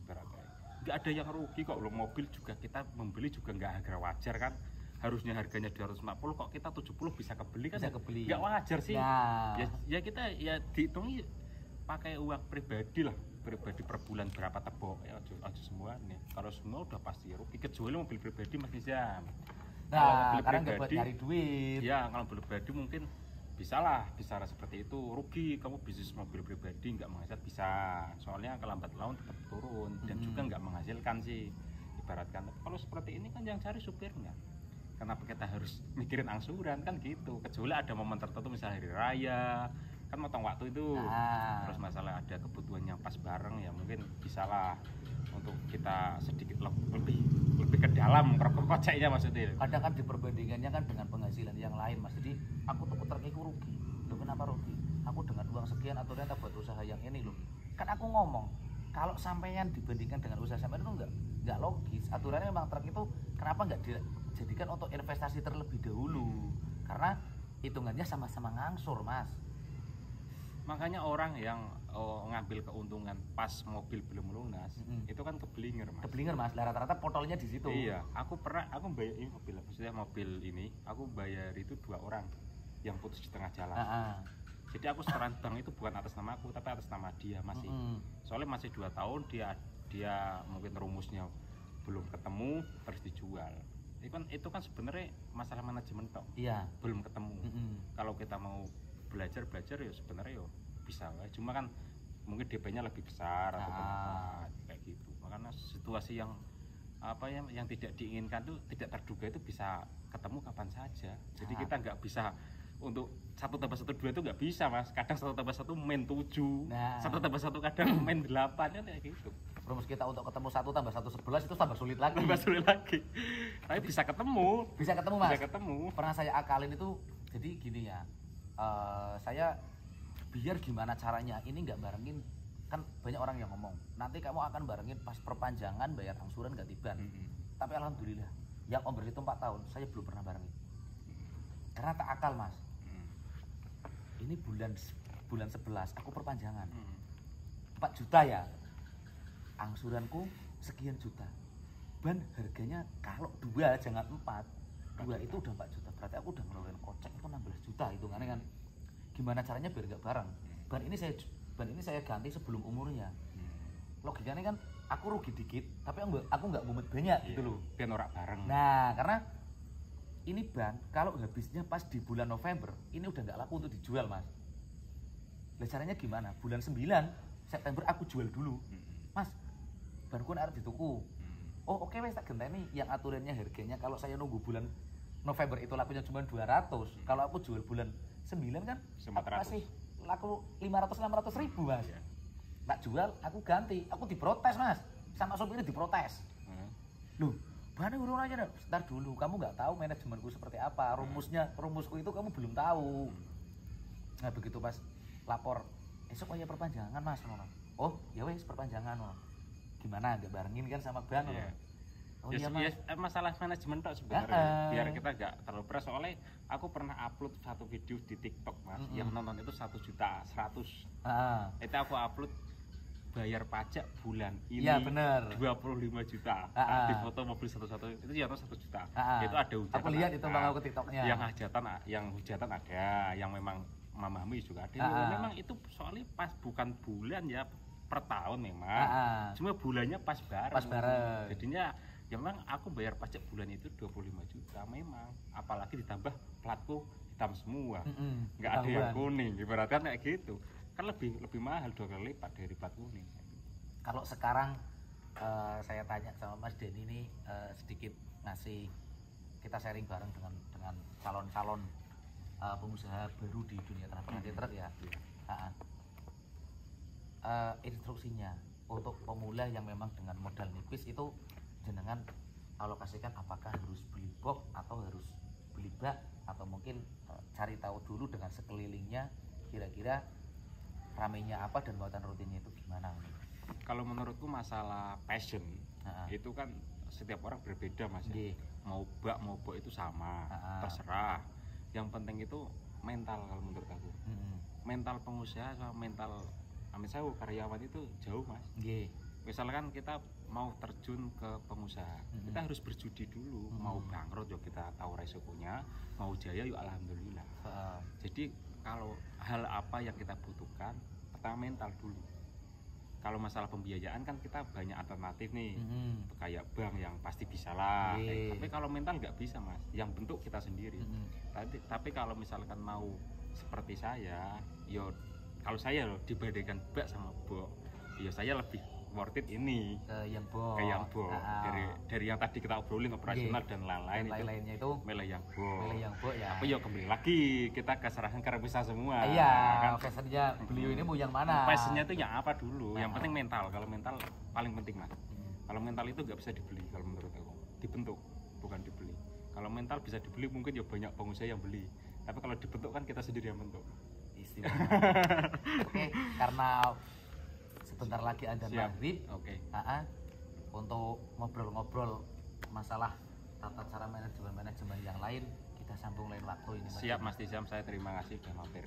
Nggak ada yang rugi kok, loh mobil juga kita membeli juga nggak harga wajar kan. Harusnya harganya 250 kok kita 70 bisa kebeli kan nggak wajar sih. Ya kita ya dihitungi pakai uang pribadi lah, pribadi per bulan berapa tebok ya aja semua nih. Kalau semua udah pasti rugi, kecuali mobil pribadi Mas Nizam. Nah karena nggak buat nyari duit ya, kalau mobil pribadi mungkin bisalah bicara seperti itu, rugi kamu bisnis mobil pribadi nggak menghasilkan, bisa, soalnya kelambat laun tetap turun dan juga nggak menghasilkan sih ibaratkan. Kalau seperti ini kan yang cari supirnya. kenapa kita harus mikirin angsuran kan gitu. Kecuali ada momen tertentu misalnya hari raya kan motong waktu itu, terus masalah ada kebutuhan yang pas bareng ya mungkin bisalah untuk kita sedikit lebih ke dalam koceknya maksudnya. Kadang kan diperbandingannya kan dengan penghasilan yang lain Mas, jadi aku tuh terkiku rugi. Loh kenapa rugi? Aku dengan uang sekian atau ternyata buat usaha yang ini loh. Kan aku ngomong kalau sampean dibandingkan dengan usaha sampean itu nggak logis. Aturannya memang truk itu kenapa nggak dijadikan untuk investasi terlebih dahulu? Karena hitungannya sama-sama ngangsur Mas. Makanya orang yang ngambil keuntungan pas mobil belum lunas, itu kan keblinger Mas. Keblinger Mas, rata-rata potolnya di situ. Iya, aku bayar ini mobil, maksudnya mobil ini, aku bayar itu 2 orang yang putus di tengah jalan. Jadi aku setoran bank itu bukan atas nama aku, tapi atas nama dia masih. Soalnya masih 2 tahun dia mungkin rumusnya belum ketemu, terus dijual. Itu kan sebenarnya masalah manajemen toh. Iya. Belum ketemu. Kalau kita mau belajar ya sebenarnya yo bisa lah. Cuma kan mungkin DP-nya lebih besar atau kayak gitu. Makanya situasi yang yang tidak diinginkan tuh tidak terduga itu bisa ketemu kapan saja. Jadi kita nggak bisa untuk 1+1=2 itu nggak bisa Mas. Kadang 1+1 main 7, 1+1 kadang main 8 kan kayak gitu. Rumus kita untuk ketemu 1+1 11 itu tambah sulit lagi. Tapi bisa ketemu. Bisa ketemu Mas. Bisa ketemu. Pernah saya akalin itu jadi gini ya. Saya biar gimana caranya ini nggak barengin, kan banyak orang yang ngomong nanti kamu akan barengin pas perpanjangan bayar angsuran ganti ban. Tapi alhamdulillah yang Om berhitung 4 tahun saya belum pernah barengin karena tak akal Mas. Ini bulan 11 aku perpanjangan 4 juta ya, angsuranku sekian juta, ban harganya kalau 2 jangan 4, 2 itu udah 4 juta, berarti aku udah ngeluarin kocek itu 16 juta hitungannya kan. Gimana caranya biar nggak bareng? Ban ini saya ganti sebelum umurnya. Logikanya kan aku rugi dikit, tapi aku nggak ngumet banyak gitu loh. Biar norak bareng. Nah, karena ini ban kalau habisnya pas di bulan November, ini udah nggak laku untuk dijual Mas. Lah caranya gimana? Bulan 9 September aku jual dulu. Mas, banku arep dituku. Oh oke wes tak genteni yang aturannya harganya kalau saya nunggu bulan November itu lakunya cuma 200. Kalau aku jual bulan 9 kan masih laku 500-600 ribu Mas. Tak jual, aku ganti, aku diprotes Mas. Sama sopirnya diprotes. Loh, bahannya urun aja sebentar dulu, kamu nggak tahu manajemenku seperti apa, rumusku itu kamu belum tahu. Nah begitu pas lapor, esok ya perpanjangan Mas. Oh ya wes perpanjangan. Gimana nggak barengin kan sama ban? Oh iya Mas. Masalah manajemen tok sebenarnya. Biar kita nggak terlalu berat, soalnya aku pernah upload satu video di TikTok Mas, yang nonton itu 1.100.000. Itu aku upload bayar pajak bulan ini. Iya benar. 25 juta. Di foto mobil satu-satu itu ya 1 juta. Itu ada hujatan. Aku lihat itu Bang aku TikToknya. Yang hujatan ada, yang memang memahami juga ada. Memang itu soalnya pas bukan bulan ya, per tahun memang. Cuma bulannya pas bareng. Jadinya ya memang aku bayar pajak bulan itu 25 juta memang, apalagi ditambah platku hitam semua, nggak ada yang kuning, ibaratnya kayak gitu kan lebih mahal 2 kali lipat dari plat kuning. Kalau sekarang saya tanya sama Mas Denny ini sedikit ngasih kita sharing bareng dengan calon-calon pengusaha baru di dunia transportasi truk ya. Instruksinya untuk pemula yang memang dengan modal nipis itu jenengan alokasikan apakah harus beli box atau harus beli bak, atau mungkin cari tahu dulu dengan sekelilingnya kira-kira ramenya apa dan muatan rutinnya itu gimana? Kalau menurutku masalah passion itu kan setiap orang berbeda Mas ya. Mau bak mau box itu sama, terserah. Yang penting itu mental kalau menurut aku. Mental pengusaha sama mental karyawan itu jauh Mas. Misalkan kita mau terjun ke pengusaha, kita harus berjudi dulu. Mau bangkrut yuk kita tahu resikonya, mau jaya yuk alhamdulillah. Jadi kalau hal apa yang kita butuhkan, pertama mental dulu. Kalau masalah pembiayaan kan kita banyak alternatif nih, kayak bank yang pasti bisa lah. Tapi kalau mental nggak bisa Mas, yang bentuk kita sendiri. Tapi kalau misalkan mau seperti saya, yo kalau saya loh dibandingkan bak sama box, ya saya lebih worth it ini ke yang bo. ke yang bo. Dari yang tadi kita obrolin operasional dan lain-lainnya itu milih yang bo. Milih yang bo ya. Tapi yuk kembali lagi kita keserahan karena bisa semua. Iya, kan? fashionnya beliau ini mau yang mana? Fashionnya itu yang apa dulu? Yang penting mental. Kalau mental paling penting mas. Kalau mental itu nggak bisa dibeli kalau menurut aku. Dibentuk, bukan dibeli. Kalau mental bisa dibeli mungkin ya banyak pengusaha yang beli. Tapi kalau dibentuk kan kita sendiri yang bentuk. Istimewa. Oke, karena sebentar lagi ada maghrib. Oke. Untuk ngobrol-ngobrol masalah tata cara manajemen yang lain kita sambung lain waktu ini. Siap Mas Tizam, saya terima kasih sudah mampir.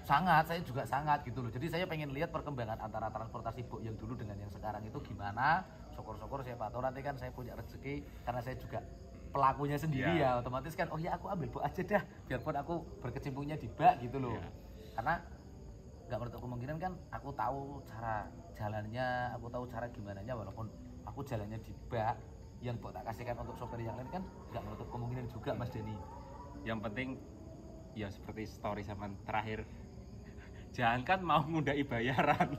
Sangat, saya juga sangat gitu loh. Jadi saya pengen lihat perkembangan antara transportasi box yang dulu dengan yang sekarang itu gimana. Syukur-syukur siapa tahu nanti kan saya punya rezeki karena saya juga pelakunya sendiri ya, otomatis kan oh ya aku ambil box aja dah biarpun aku berkecimpungnya di bak gitu loh. Karena nggak menutup kemungkinan kan aku tahu cara jalannya, aku tahu cara gimana nya walaupun aku jalannya di bak yang buat tak kasihkan untuk sopir yang lain kan nggak menutup kemungkinan juga Mas Denny. Yang penting ya seperti story zaman terakhir, jangan kan mau ngundai bayaran.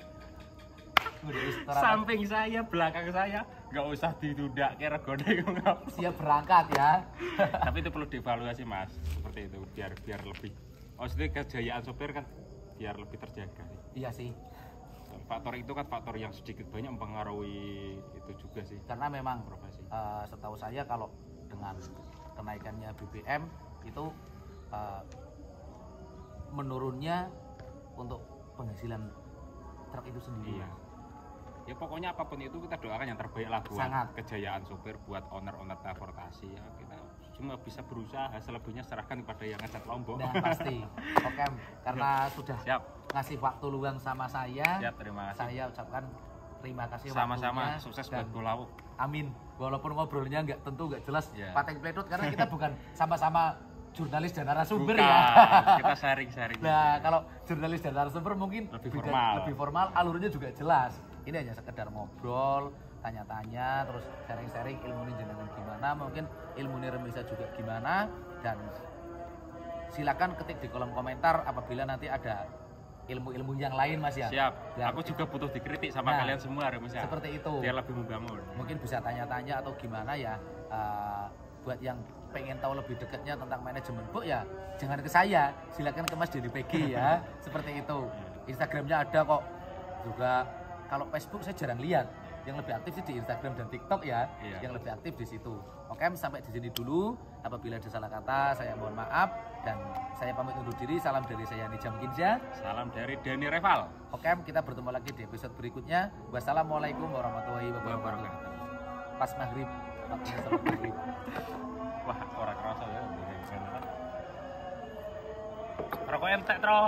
Samping saya, belakang saya nggak usah ditunda kira gede siap berangkat ya. Tapi itu perlu dievaluasi mas, seperti itu biar lebih. Maksudnya kejayaan sopir kan biar lebih terjaga. Iya sih. Faktor itu kan faktor yang sedikit banyak mempengaruhi itu juga sih. Karena memang profesi. Setahu saya kalau dengan kenaikannya BBM itu menurunnya untuk penghasilan truk itu sendiri. Iya. Ya pokoknya apapun itu kita doakan yang terbaik lah buat sangat kejayaan sopir, buat owner-owner transportasi ya. Kita cuma bisa berusaha, selebihnya serahkan kepada yang ngajak Lombok. Nah, pasti. Oke, karena sudah ngasih waktu luang sama saya. Siap, terima kasih. Saya ucapkan terima kasih sama-sama, waktunya. sukses buat Golawuk. Amin. Walaupun ngobrolnya nggak jelas pateng pledot karena kita bukan sama-sama jurnalis dan narasumber ya. Kita sharing-sharing. Nah, kalau jurnalis dan narasumber mungkin lebih formal, alurnya juga jelas. Ini hanya sekedar ngobrol, tanya-tanya, terus sharing-sharing ilmu jenengan gimana, mungkin ilmu Remisa juga gimana, dan silakan ketik di kolom komentar apabila nanti ada ilmu-ilmu yang lain mas ya. Siap. Aku juga butuh dikritik sama kalian semua Remisa. Seperti itu. Biar lebih membangun. Mungkin bisa tanya-tanya atau gimana ya. Buat yang pengen tahu lebih dekatnya tentang manajemen box ya jangan ke saya, silakan ke Mas Denny PG ya. Seperti itu. Instagramnya ada kok. Juga kalau Facebook saya jarang lihat. Yang lebih aktif sih di Instagram dan TikTok ya. Yang lebih aktif di situ. Oke, sampai di sini dulu. Apabila ada salah kata, saya mohon maaf dan saya pamit undur diri. Salam dari saya Nijam Kinza. Salam dari Denny Reval. Oke, kita bertemu lagi di episode berikutnya. Wassalamualaikum warahmatullahi wabarakatuh. Pas maghrib. Wah, orang kerasa ya. Rokok entek, Tro.